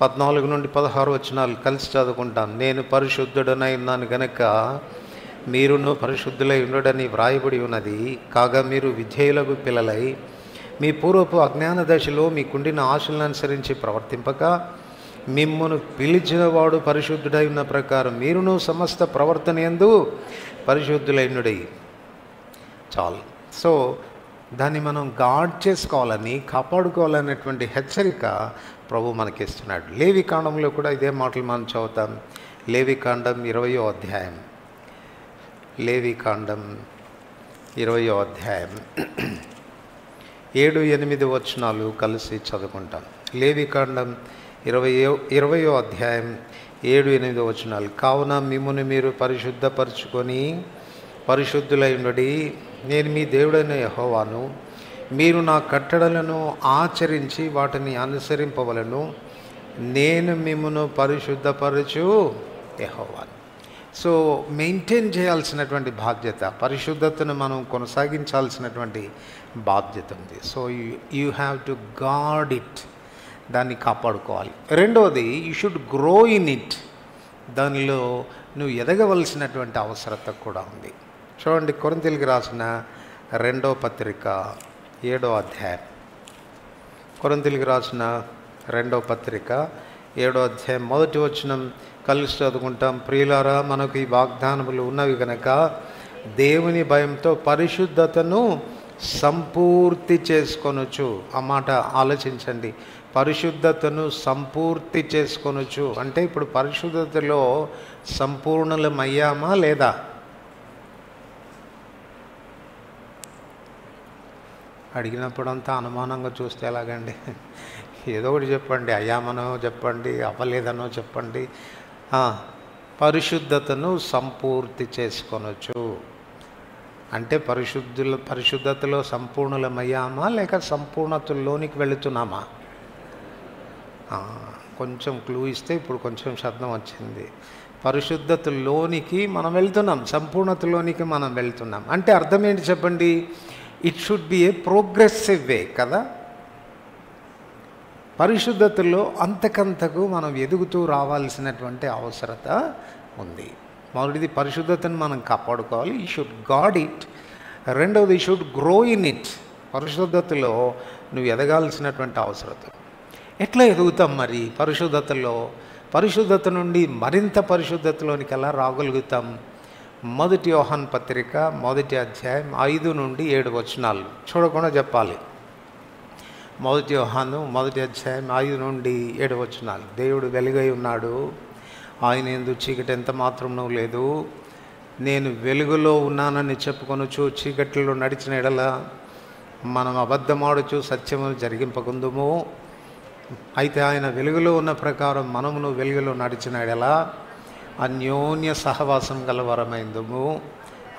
14 నుండి 16 వచనాలు కలిసి చదువుకుంటాం. నేను పరిశుద్ధుడనై ఉన్నాను గనక మీరును పరిశుద్ధులై ఉండడని వ్రాయబడి ఉన్నది. కాగా మీరు విధేయులకు పిల్లలై మీ పూర్వపు అజ్ఞాన దశలో మీకుండిన ఆశలను అనుసరించి ప్రవర్తింపక, మిమ్మును పిలిచిన వాడు పరిశుద్ధుడై ఉన్న ప్రకారం మీరును సమస్త ప్రవర్తన యందు పరిశుద్ధులైనడై. చాలు. సో దాన్ని మనం గాడ్ చేసుకోవాలని, కాపాడుకోవాలనేటువంటి హెచ్చరిక ప్రభు మనకిస్తున్నాడు. లేవికాండంలో కూడా ఇదే మాటలు మనం చదువుతాం. లేవికాండం 20వ అధ్యాయం, లేవికాండం 20వ అధ్యాయం 7-8 వచనాలు కలిసి చదువుకుంటాం. లేవికాండం 20వ అధ్యాయం 7-8 వచనాలు. కావున మిమ్మును మీరు పరిశుద్ధపరచుకొని పరిశుద్ధులై ఉండడి, నేను మీ దేవుడైన యెహోవాను. మీరు నా కట్టడలను ఆచరించి వాటిని అనుసరింపవలను. నేను మిమ్మును పరిశుద్ధపరచు యెహోవాను. సో మెయింటైన్ చేయాల్సినటువంటి బాధ్యత, పరిశుద్ధతను మనం కొనసాగించాల్సినటువంటి బాధ్యత ఉంది. So you have to God it, దాన్ని కాపాడుకోవాలి. రెండవది, you should grow in it, దానిలో నువ్వు ఎదగవలసినటువంటి అవసరత కూడా ఉంది. చూడండి, కొరింథీయులకు రాసిన 2వ పత్రిక 7వ అధ్యాయం. కొరింథీయులకు రాసిన 2వ పత్రిక 7వ అధ్యాయం 1వ వచనం కలిసి చదువుకుంటాం. ప్రియులారా, మనకు ఈ వాగ్దానములు ఉన్నవి కనుక దేవుని భయంతో పరిశుద్ధతను సంపూర్తి చేసుకొనొచ్చు. ఆ మాట ఆలోచించండి. పరిశుద్ధతను సంపూర్తి చేసుకొనొచ్చు అంటే ఇప్పుడు పరిశుద్ధతలో సంపూర్ణులమయ్యామా లేదా? అడిగినప్పుడంతా అనుమానంగా చూస్తే ఎలాగండి? ఏదో ఒకటి చెప్పండి. అయ్యామనో చెప్పండి, అవ్వలేదనో చెప్పండి. పరిశుద్ధతను సంపూర్తి చేసుకొనొచ్చు అంటే పరిశుద్ధతలో సంపూర్ణులమయ్యామా లేక సంపూర్ణతలోనికి వెళుతున్నామా? కొంచెం క్లూ ఇస్తే ఇప్పుడు కొంచెం శబ్దం వచ్చింది. పరిశుద్ధతలోనికి మనం వెళ్తున్నాం, సంపూర్ణతలోనికి మనం వెళ్తున్నాం అంటే అర్థం ఏంటి చెప్పండి? It should be a progressive way కదా. పరిశుద్ధతలో అంతకంతకు మనం ఎదుగుతూ రావాల్సినటువంటి అవసరత ఉంది. మొదటిది పరిశుద్ధతను మనం కాపాడుకోవాలి, ఈ షుడ్ గాడ్ ఇట్. రెండవది షుడ్ గ్రో ఇన్ ఇట్. పరిశుద్ధతలో నువ్వు ఎదగాల్సినటువంటి అవసరత. ఎట్లా ఎదుగుతాం మరి పరిశుద్ధతలో? పరిశుద్ధత నుండి మరింత పరిశుద్ధతలోనికి ఎలా రాగలుగుతాం? 1 యోహాను పత్రిక 1వ అధ్యాయం 5 నుండి 7 వచనాలు చూడకుండా చెప్పాలి. 1 యోహాను 1వ అధ్యాయం 5 నుండి 7 వచనాలు. దేవుడు వెలుగై ఉన్నాడు, ఆయన యందు చీకటి ఎంత మాత్రమూ లేదు. నేను వెలుగులో ఉన్నానని చెప్పుకొనుచు చీకటిలో నడిచిన ఎడల మనం అబద్ధమాడుచు సత్యమును జరిగింపకుందుము. అయితే ఆయన వెలుగులో ఉన్న ప్రకారం మనమును వెలుగులో నడిచిన ఎడల అన్యోన్య సహవాసం గలవరమైందుము.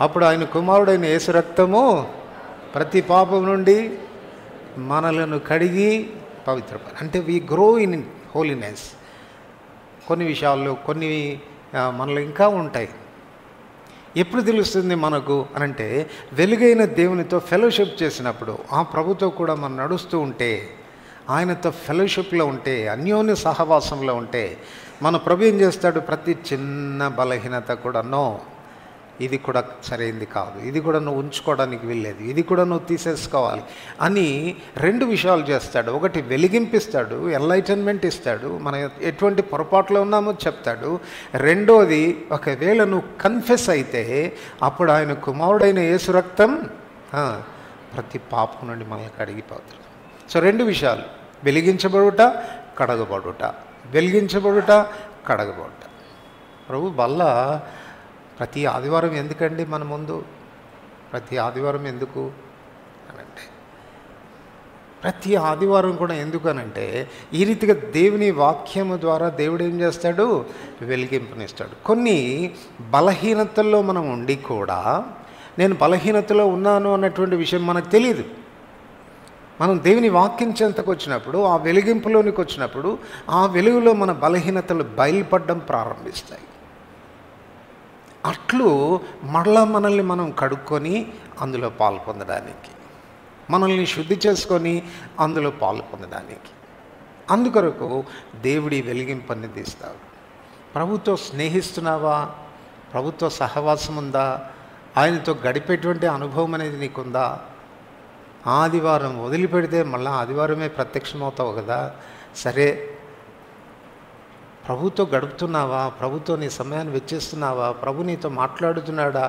అప్పుడు ఆయన కుమారుడైన యేసు రక్తము ప్రతి పాపం నుండి మనలను కడిగి పవిత్రపరి. అంటే వీ గ్రో ఇన్ హోలీనెస్. కొన్ని విషయాల్లో కొన్ని మనలో ఇంకా ఉంటాయి. ఎప్పుడు తెలుస్తుంది మనకు అనంటే వెలుగైన దేవునితో ఫెలోషిప్ చేసినప్పుడు, ఆ ప్రభుతో కూడా మనం నడుస్తూ ఉంటే, ఆయనతో ఫెలోషిప్లో ఉంటే, అన్యోన్య సహవాసంలో ఉంటే మన ప్రభు ఏం చేస్తాడు? ప్రతి చిన్న బలహీనత కూడా ఇది కూడా సరైంది కాదు, ఇది కూడా నువ్వు ఉంచుకోవడానికి వీల్లేదు, ఇది కూడా నువ్వు తీసేసుకోవాలి అని 2 విషయాలు చేస్తాడు. ఒకటి వెలిగింపిస్తాడు, ఎన్లైటన్మెంట్ ఇస్తాడు, మనం ఎటువంటి పొరపాట్లో ఉన్నామో చెప్తాడు. రెండోది ఒకవేళ నువ్వు కన్ఫెస్ అయితే అప్పుడు ఆయన కుమారుడైన యేసు రక్తం ప్రతి పాపం నుండి మనల్ని కడిగిపోతాడు. సో 2 విషయాలు, వెలిగించబడుట, కడగబడుట. వెలిగించబడుట, కడగబడుట. ప్రభు వల్ల ప్రతి ఆదివారం ఎందుకండి మన ముందు? ప్రతి ఆదివారం ఎందుకు అనంటే, ప్రతి ఆదివారం కూడా ఎందుకు అనంటే, ఈ రీతిగా దేవుని వాక్యము ద్వారా దేవుడు ఏం చేస్తాడు? వెలిగింపునిస్తాడు. కొన్ని బలహీనతల్లో మనం ఉండి కూడా నేను బలహీనతలో ఉన్నాను అన్నటువంటి విషయం మనకు తెలియదు. మనం దేవుని వాక్యం చెంతకు వచ్చినప్పుడు, ఆ వెలిగింపులోనికి వచ్చినప్పుడు, ఆ వెలుగులో మన బలహీనతలు బయలుపడడం ప్రారంభిస్తాయి. అట్లు మరలా మనల్ని మనం కడుక్కొని అందులో పాలు పొందడానికి, మనల్ని శుద్ధి చేసుకొని అందులో పాలు పొందడానికి, అందుకొరకు దేవుడి వెలిగింపని తీస్తాడు. ప్రభుతో స్నేహిస్తున్నావా? ప్రభుతో సహవాసం ఉందా? ఆయనతో గడిపేటువంటి అనుభవం అనేది నీకుందా? ఆదివారం వదిలిపెడితే మళ్ళీ ఆదివారమే ప్రత్యక్షమవుతావు కదా. సరే, ప్రభుతో గడుపుతున్నావా? ప్రభుతో నీ సమయాన్ని వెచ్చిస్తున్నావా? ప్రభు నీతో మాట్లాడుతున్నాడా?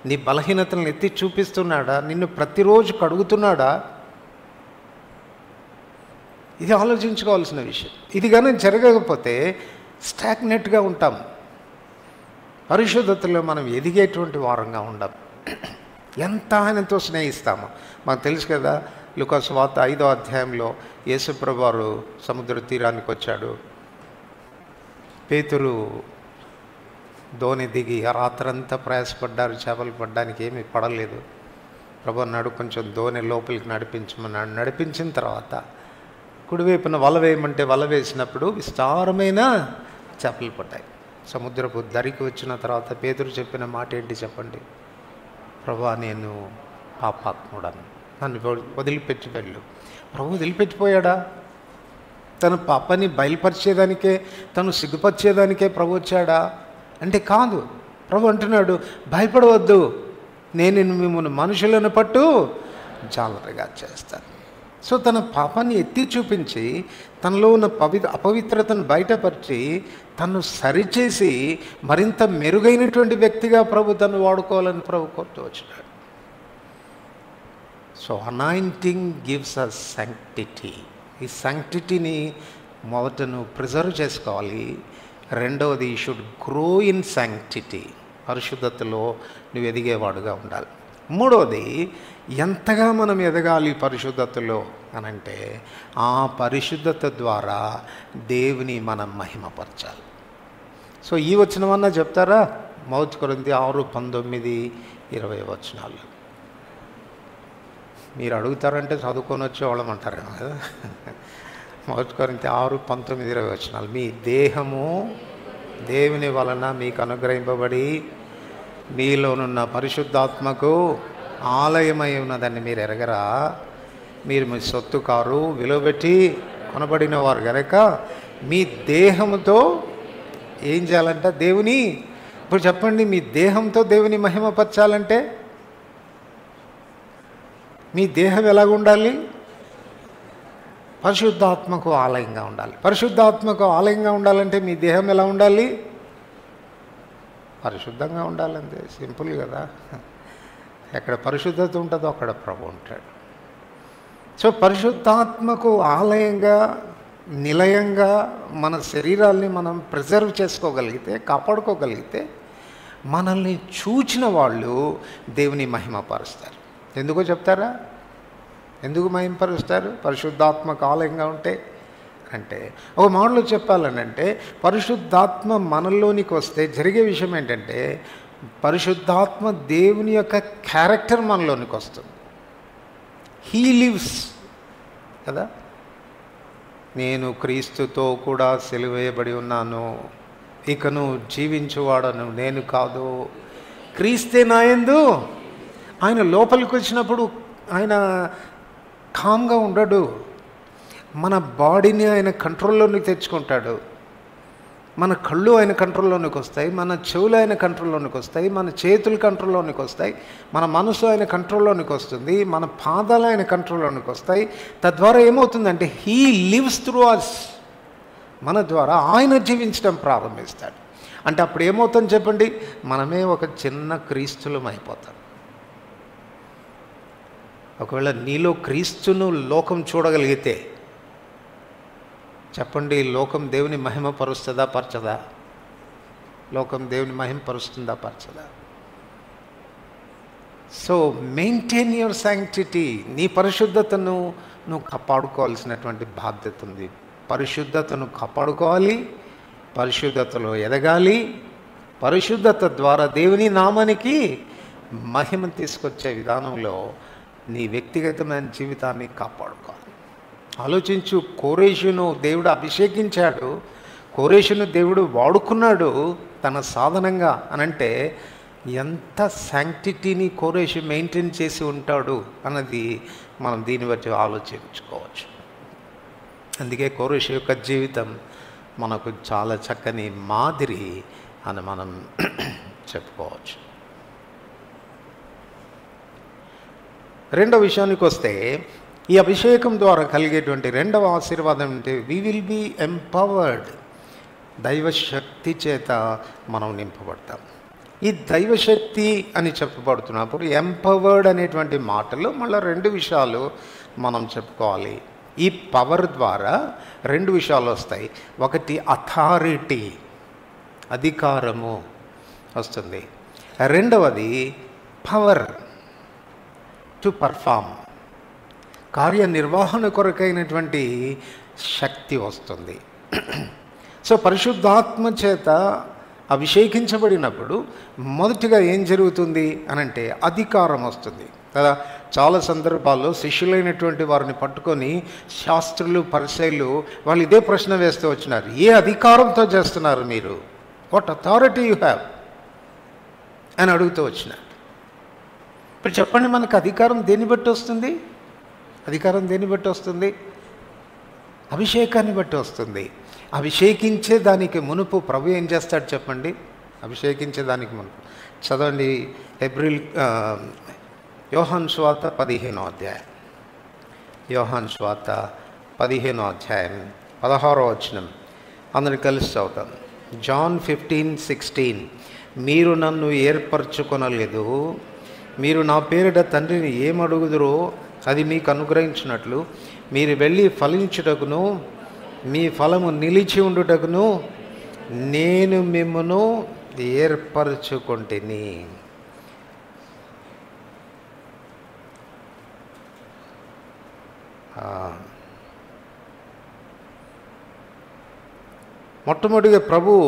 నీ బలహీనతలను ఎత్తి చూపిస్తున్నాడా? నిన్ను ప్రతిరోజు కడుగుతున్నాడా? ఇది ఆలోచించుకోవాల్సిన విషయం. ఇది కానీ జరగకపోతే స్టాగ్నెట్గా ఉంటాం. పరిశుద్ధతలో మనం ఎదిగేటువంటి వారంగా ఉండం. ఎంత ఆయనతో స్నేహిస్తామో మనకు తెలుసు కదా. లూకా సువార్త 5వ అధ్యాయంలో యేసుప్రభు వారు సముద్ర తీరానికి వచ్చాడు. పేతురు దోణి దిగి ఆ రాత్రంతా ప్రయాసపడ్డారు, చేపలు పడ్డానికి ఏమీ పడలేదు. ప్రభు అన్నాడు, కొంచెం దోణి లోపలికి నడిపించమన్నాడు. నడిపించిన తర్వాత కుడివైపున వల వేయమంటే వల వేసినప్పుడు విస్తారమైన చేపలు పడ్డాయి. సముద్రపు దరికి వచ్చిన తర్వాత పేతురు చెప్పిన మాట ఏంటి చెప్పండి? ప్రభువా, నేను పాపాత్ముడను, నన్ను వదిలిపెట్టి వెళ్ళు. ప్రభు వదిలిపెట్టిపోయాడా? తన పాపాన్ని బయలుపరిచేదానికే, తను సిగ్గుపరిచేదానికే ప్రభు వచ్చాడా అంటే కాదు. ప్రభు అంటున్నాడు, భయపడవద్దు, నేను మిమ్మల్ని మనుషులను పట్టు జాలరుగా చేస్తాను. సో తన పాపాన్ని ఎత్తి చూపించి తనలో ఉన్న అపవిత్రతను బయటపరిచి తను సరిచేసి మరింత మెరుగైనటువంటి వ్యక్తిగా ప్రభు తను వాడుకోవాలని ప్రభు కోరుతూ వచ్చినాడు. So anointing gives a sanctity. ఈ శాంక్టిటీని మొదట నువ్వు ప్రిజర్వ్ చేసుకోవాలి. రెండవది షుడ్ గ్రో ఇన్ శాంక్టిటీ, పరిశుద్ధతలో నువ్వు ఎదిగేవాడుగా ఉండాలి. మూడవది ఎంతగా మనం ఎదగాలి పరిశుద్ధతలో అనంటే ఆ పరిశుద్ధత ద్వారా దేవుని మనం మహిమపరచాలి. సో ఈ వచనమన్నా చెప్తారా? 1 కొరింథీ 6:19-20 మీరు అడుగుతారంటే చదువుకొని వచ్చేవాళ్ళం అంటారేమో కదా. 1 కొరింథీ 6:19-20 మీ దేహము దేవుని వలన మీకు అనుగ్రహింపబడి మీలోనున్న పరిశుద్ధాత్మకు ఆలయమై ఉన్నదని మీరు ఎరగరా? మీరు మీ సొత్తు కారు, విలువబెట్టి కొనబడిన వారు గనక మీ దేహంతో ఏం చేయాలంట? దేవుని. ఇప్పుడు చెప్పండి, మీ దేహంతో దేవుని మహిమపరచాలంటే మీ దేహం ఎలాగ ఉండాలి? పరిశుద్ధాత్మకు ఆలయంగా ఉండాలి. పరిశుద్ధాత్మకు ఆలయంగా ఉండాలంటే మీ దేహం ఎలా ఉండాలి? పరిశుద్ధంగా ఉండాలంతే. సింపుల్ కదా. ఎక్కడ పరిశుద్ధత ఉంటుందో అక్కడ ప్రభు ఉంటాడు. సో పరిశుద్ధాత్మకు ఆలయంగా, నిలయంగా మన శరీరాల్ని మనం ప్రిజర్వ్ చేసుకోగలిగితే, కాపాడుకోగలిగితే మనల్ని చూచిన వాళ్ళు దేవుని మహిమపరుస్తారు. ఎందుకో చెప్తారా? ఎందుకు మహిమపరుస్తారు? పరిశుద్ధాత్మకు ఆలయంగా ఉంటే అంటే ఒక మాటలో చెప్పాలనంటే పరిశుద్ధాత్మ మనలోనికి వస్తే జరిగే విషయం ఏంటంటే పరిశుద్ధాత్మ దేవుని యొక్క క్యారెక్టర్ మనలోనికి వస్తుంది. హీ లివ్స్ కదా. నేను క్రీస్తుతో కూడా సిలువేయబడి ఉన్నాను, ఇకను జీవించువాడను నేను కాదు, క్రీస్తే నాయందు. ఆయన లోపలికి వచ్చినప్పుడు ఆయన కామ్గా ఉండడు. మన బాడీని ఆయన కంట్రోల్లోనికి తెచ్చుకుంటాడు. మన కళ్ళు ఆయన కంట్రోల్లోనికి వస్తాయి, మన చెవులు ఆయన కంట్రోల్లోనికి వస్తాయి, మన చేతులు కంట్రోల్లోనికి వస్తాయి, మన మనసు ఆయన కంట్రోల్లోనికి వస్తుంది, మన పాదాలు ఆయన కంట్రోల్లోనికి వస్తాయి. తద్వారా ఏమవుతుందంటే హీ లివ్స్ త్రూ అస్. మన ద్వారా ఆయన జీవించడం ప్రారంభిస్తాడు. అంటే అప్పుడు ఏమవుతుంది చెప్పండి? మనమే ఒక చిన్న క్రీస్తులం అయిపోతాం. ఒకవేళ నీలో క్రీస్తును లోకం చూడగలిగితే చెప్పండి, లోకం దేవుని మహిమపరుస్తుందా పరచదా? లోకం దేవుని మహిమపరుస్తుందా పరచదా? So maintain your sanctity. నీ పరిశుద్ధతను నువ్వు కాపాడుకోవాల్సినటువంటి బాధ్యత ఉంది. పరిశుద్ధతను కాపాడుకోవాలి, పరిశుద్ధతలో ఎదగాలి. పరిశుద్ధత ద్వారా దేవుని నామానికి మహిమ తీసుకొచ్చే విధానంలో నీ వ్యక్తిగతమైన జీవితాన్ని కాపాడుకోవాలి. ఆలోచించు, కోరేషును దేవుడు అభిషేకించాడు, కోరేషును దేవుడు వాడుకున్నాడు తన సాధనంగా అనంటే ఎంత శాంక్టిటీని కోరేషు మెయింటైన్ చేసి ఉంటాడు అన్నది మనం దీన్ని బట్టి ఆలోచించుకోవచ్చు. అందుకే కోరేషు యొక్క జీవితం మనకు చాలా చక్కని మాదిరి అని మనం చెప్పుకోవచ్చు. రెండవ విషయానికి వస్తే ఈ అభిషేకం ద్వారా కలిగేటువంటి రెండవ ఆశీర్వాదం అంటే వి విల్ బీ ఎంపవర్డ్. దైవశక్తి చేత మనం నింపబడతాం. ఈ దైవశక్తి అని చెప్పబడుతున్నప్పుడు ఎంపవర్డ్ అనేటువంటి మాటలు మళ్ళీ రెండు విషయాలు మనం చెప్పుకోవాలి. ఈ పవర్ ద్వారా రెండు విషయాలు వస్తాయి. ఒకటి అథారిటీ, అధికారము వస్తుంది. రెండవది పవర్ టు పర్ఫామ్, కార్యనిర్వహణ కొరకైనటువంటి శక్తి వస్తుంది. సో పరిశుద్ధాత్మ చేత అభిషేకించబడినప్పుడు మొదటిగా ఏం జరుగుతుంది అనంటే అధికారం వస్తుంది కదా. చాలా సందర్భాల్లో శిష్యులైనటువంటి వారిని పట్టుకొని శాస్త్రులు, పరిసయ్యులు వాళ్ళు ఇదే ప్రశ్న వేస్తూ వచ్చినారు, ఏ అధికారంతో చేస్తున్నారు మీరు? వాట్ అథారిటీ యూ హ్యావ్ అని అడుగుతూ వచ్చినారు. ఇప్పుడు చెప్పండి, మనకు అధికారం దేన్ని బట్టి వస్తుంది? అధికారం దేన్ని బట్టి వస్తుంది? అభిషేకాన్ని బట్టి వస్తుంది. అభిషేకించే దానికి మునుపు ప్రభు ఏం చేస్తాడు చెప్పండి? అభిషేకించేదానికి మునుపు. చదవండి యోహాను సువార్త 15వ అధ్యాయం. యోహాను సువార్త 15వ అధ్యాయం 16వ వచనం. అందరిని కలిసి చదువుతాం. జాన్ 15:16. మీరు నన్ను ఏర్పరచుకొనలేదు, మీరు నా పేరిట తండ్రిని ఏమడుగుదురో అది మీకు అనుగ్రహించినట్లు మీరు వెళ్ళి ఫలించుటకును మీ ఫలము నిలిచి ఉండుటకును నేను మిమ్మును ఏర్పరచుకొంటిని. మొట్టమొదటిగా ప్రభువు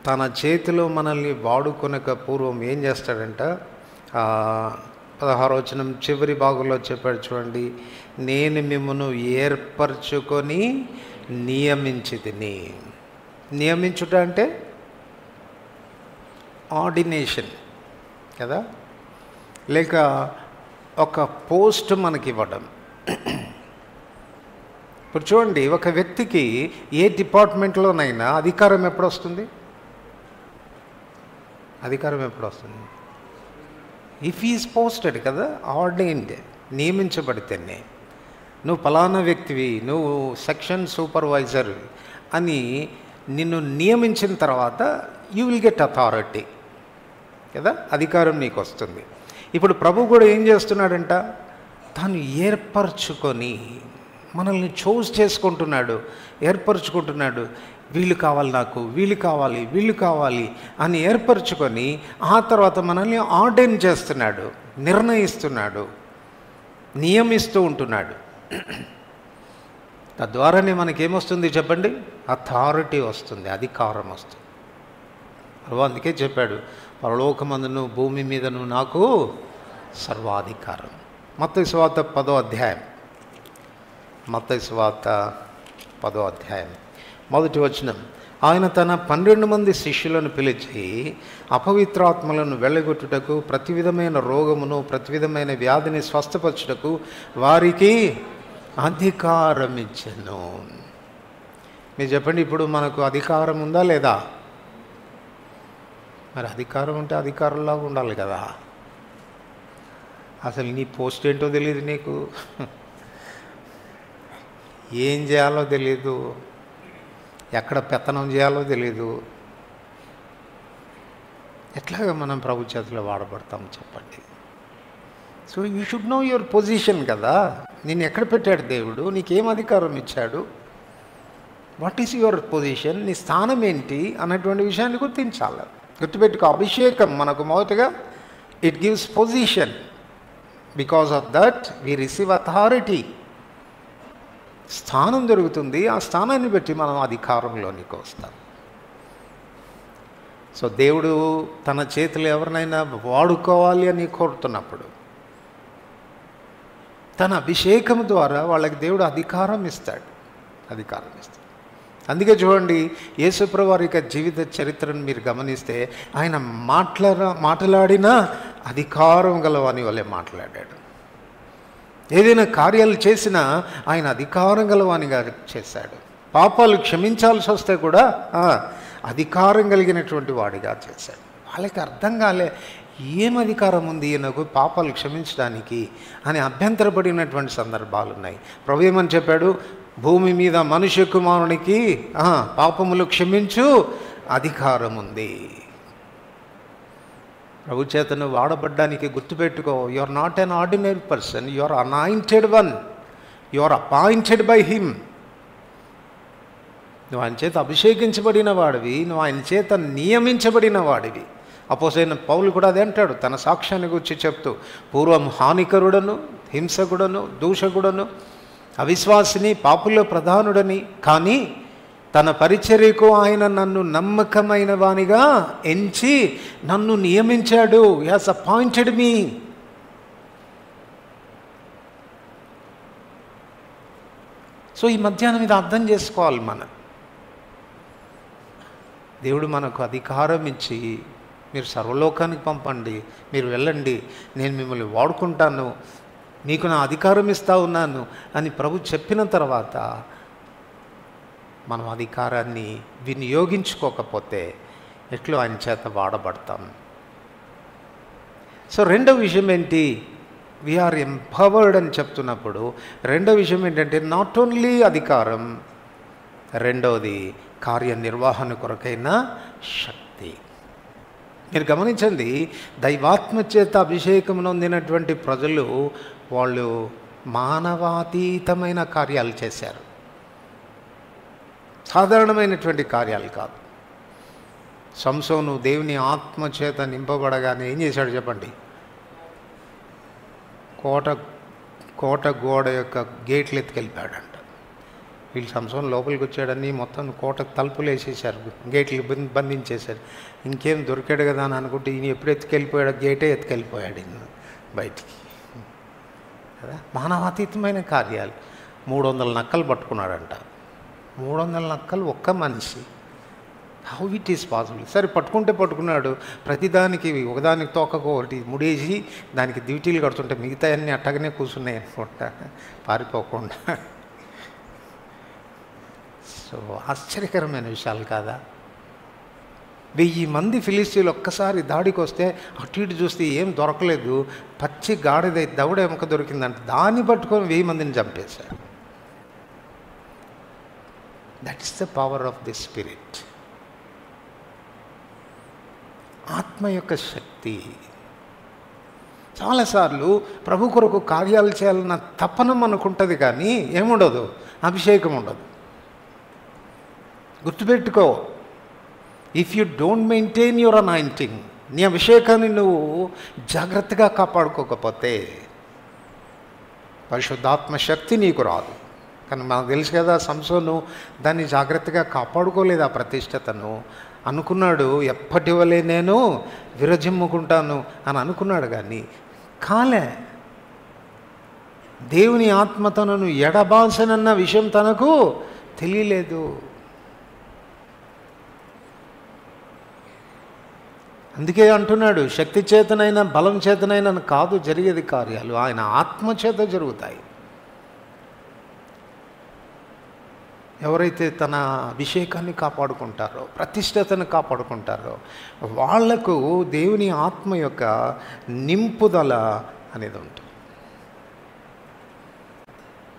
తన చేతిలో మనల్ని వాడుకొనక పూర్వం ఏం చేస్తాడంట? 16వ వచనం చివరి భాగంలో చెప్పాడు చూడండి, నేను మిమ్మల్ని ఏర్పరచుకొని నియమించితిని. నియమించుట అంటే ఆర్డినేషన్ కదా, లేక ఒక పోస్ట్ మనకి ఇవ్వడం. ఇప్పుడు చూడండి, ఒక వ్యక్తికి ఏ డిపార్ట్మెంట్లోనైనా అధికారం ఎప్పుడు వస్తుంది? అధికారం ఎప్పుడు వస్తుంది? ఇఫ్ ఈజ్ పోస్టెడ్ కదా, ఆర్డైన్డ్, నియమించబడితేనే. నువ్వు ఫలానా వ్యక్తివి, నువ్వు సెక్షన్ సూపర్వైజర్ అని నిన్ను నియమించిన తర్వాత యూ విల్ గెట్ అథారిటీ కదా, అధికారం నీకు వస్తుంది. ఇప్పుడు ప్రభు కూడా ఏం చేస్తున్నాడంట? తాను ఏర్పరచుకొని మనల్ని చూస్ చేసుకుంటున్నాడు, ఏర్పరచుకుంటున్నాడు. వీళ్ళు కావాలి, నాకు వీళ్ళు కావాలి, వీళ్ళు కావాలి అని ఏర్పరచుకొని ఆ తర్వాత మనల్ని ఆర్డైన్ చేస్తున్నాడు, నిర్ణయిస్తున్నాడు, నియమిస్తూ ఉంటున్నాడు. తద్వారానే మనకేమొస్తుంది చెప్పండి? అథారిటీ వస్తుంది, అధికారం వస్తుంది. అందుకే చెప్పాడు, పరలోకమందును భూమి మీదను నాకు సర్వాధికారం. మత్తయి సువార్త 10వ అధ్యాయం. మత్తయి సువార్త 10వ అధ్యాయం 1వ వచనం. ఆయన తన 12 మంది శిష్యులను పిలిచి అపవిత్రాత్మలను వెళ్ళగొట్టుటకు, ప్రతి విధమైన రోగమును ప్రతి విధమైన వ్యాధిని స్వస్థపరచుటకు వారికి అధికారం ఇచ్చెను. మీరు చెప్పండి, ఇప్పుడు మనకు అధికారం ఉందా లేదా? మరి అధికారం ఉంటే అధికారంలాగా ఉండాలి కదా. అసలు నీ పోస్ట్ ఏంటో తెలియదు, నీకు ఏం చేయాలో తెలీదు, ఎక్కడ పెత్తనం చేయాలో తెలీదు. ఎట్లాగా మనం ప్రభు చేతిలో వాడబడతాం చెప్పండి? So you should know your position కదా. నేను ఎక్కడ పెట్టాడు దేవుడు, నీకేం అధికారం ఇచ్చాడు, వాట్ ఈస్ యువర్ పొజిషన్, నీ స్థానం ఏంటి అన్నటువంటి విషయాన్ని గుర్తించాలి. గుర్తుపెట్టుకో, అభిషేకం మనకు మొదటగా it gives position. Because of that we receive authority. స్థానం దొరుకుతుంది, ఆ స్థానాన్ని బట్టి మనం అధికారంలోనికి వస్తాం. సో దేవుడు తన చేతులు ఎవరినైనా వాడుకోవాలి అని కోరుతున్నప్పుడు తన అభిషేకం ద్వారా వాళ్ళకి దేవుడు అధికారం ఇస్తాడు. అందుకే చూడండి, యేసుప్రభువు వారి యొక్క జీవిత చరిత్రను మీరు గమనిస్తే ఆయన మాట్లాడిన అధికారం గలవాని వల్లే మాట్లాడాడు. ఏదైనా కార్యాలు చేసినా ఆయన అధికారం గలవానిగా చేశాడు. పాపాలు క్షమించాల్సి వస్తే కూడా అధికారం కలిగినటువంటి వాడిగా చేశాడు. వాళ్ళకి అర్థం కాలే, ఏం అధికారం ఉంది ఈయనకు పాపాలు క్షమించడానికి అని అభ్యంతరపడినటువంటి సందర్భాలు ఉన్నాయి. ప్రభు ఏమని చెప్పాడు? భూమి మీద మనుష్య కుమారునికి పాపములు క్షమించు అధికారం ఉంది. ప్రభు చేతను వాడబడ్డానికి గుర్తుపెట్టుకో, you are not an ordinary person, you are anointed one, you are appointed by him. నువ్వు ఆయన చేత అభిషేకించబడిన వాడివి, నువ్వు ఆయన చేత నియమించబడిన వాడివి. అపోస్తలుడైన పౌలు కూడా అదే అంటాడు తన సాక్ష్యాన్ని గురించి చెప్తూ, పూర్వం హానికరుడను, హింసకుడను, దూషకుడను, అవిశ్వాసిని, పాపుల్లో ప్రధానుడని, కానీ తన పరిచర్యకు ఆయన నన్ను నమ్మకమైన వానిగా ఎంచి నన్ను నియమించాడు. He has appointed me. So ఈ మధ్యాహ్నం ఇది అర్థం చేసుకోవాలి మనం. దేవుడు మనకు అధికారం ఇచ్చి, మీరు సర్వలోకానికి పంపండి, మీరు వెళ్ళండి, నేను మిమ్మల్ని వాడుకుంటాను, నీకు నా అధికారం ఇస్తా ఉన్నాను అని ప్రభు చెప్పిన తర్వాత మనం అధికారాన్ని వినియోగించుకోకపోతే ఎట్లు ఆయన చేత వాడబడతాం. సో రెండవ విషయం ఏంటి? వీఆర్ ఎంపవర్డ్ అని చెప్తున్నప్పుడు రెండవ విషయం ఏంటంటే నాట్ ఓన్లీ అధికారం, రెండవది కార్యనిర్వహణ కొరకైన శక్తి. మీరు గమనించండి, దైవాత్మ చేత అభిషేకం నొందినటువంటి ప్రజలు వాళ్ళు మానవాతీతమైన కార్యాలు చేశారు, సాధారణమైనటువంటి కార్యాలు కాదు. సంసోను దేవుని ఆత్మ చేత నింపబడగానే ఏం చేశాడు చెప్పండి? కోట గోడ యొక్క గేట్లు ఎత్తుకెళ్ళిపోయాడంట. వీళ్ళు సంసోను లోపలికి వచ్చాడని మొత్తం కోట తలుపులు వేసేసారు, గేట్లు బంధించేశారు. ఇంకేం దొరికాడు కదా అని అనుకుంటే ఈయన ఎప్పుడు ఎత్తుకెళ్ళిపోయాడు? గేటే ఎత్తుకెళ్ళిపోయాడు ఈయన బయటికి కదా. మానవాతీతమైన కార్యాలు. 300 నక్కలు పట్టుకున్నాడంట. 300 నక్కలు ఒక్క మనిషి. How it is possible? సరే పట్టుకున్నాడు, ప్రతిదానికి ఒకదానికి తోకకు ఒకటి ముడేసి దానికి డ్యూటీలు కడుతుంటే మిగతా అన్నీ అట్టగానే కూర్చున్నాయి అనుకుంటా, పారిపోకుండా. సో ఆశ్చర్యకరమైన విషయాలు కాదా? 1000 మంది ఫిలిస్తీన్లు ఒక్కసారి దాడికి వస్తే అటు ఇటు చూస్తే ఏం దొరకలేదు, పచ్చి గాడిద దవడ ఎముక దొరికిందంటే దాన్ని పట్టుకొని 1000 మందిని చంపేశారు. That is the power of the spirit. ఆత్మ యొక్క శక్తి. చాలాసార్లు ప్రభు కొరకు కార్యాలు చేయాలన్న తపన మనకుంటుంది, కానీ ఏముండదు, అభిషేకం ఉండదు. గుర్తుపెట్టుకో, if you don't maintain your anointing, నీ అభిషేకాన్ని నువ్వు జాగ్రత్తగా కాపాడుకోకపోతే పరిశుద్ధాత్మ శక్తి నీకు రాదు. కానీ మనకు తెలుసు కదా, సంసోను దాన్ని జాగ్రత్తగా కాపాడుకోలేదు. ఆ ప్రతిష్టతను అనుకున్నాడు, ఎప్పటి వలె నేను విరజిమ్ముకుంటాను అని అనుకున్నాడు, కానీ కాలే. దేవుని ఆత్మ తనను ఎడబాసనన్న విషయం తనకు తెలియలేదు. అందుకే అంటున్నాడు, శక్తి చేతనైనా బలం చేతనైనా కాదు జరిగేది కార్యాలు, ఆయన ఆత్మ చేత జరుగుతాయి. ఎవరైతే తన అభిషేకాన్ని కాపాడుకుంటారో, ప్రతిష్టతను కాపాడుకుంటారో, వాళ్లకు దేవుని ఆత్మ యొక్క నింపుదల అనేది ఉంటుంది.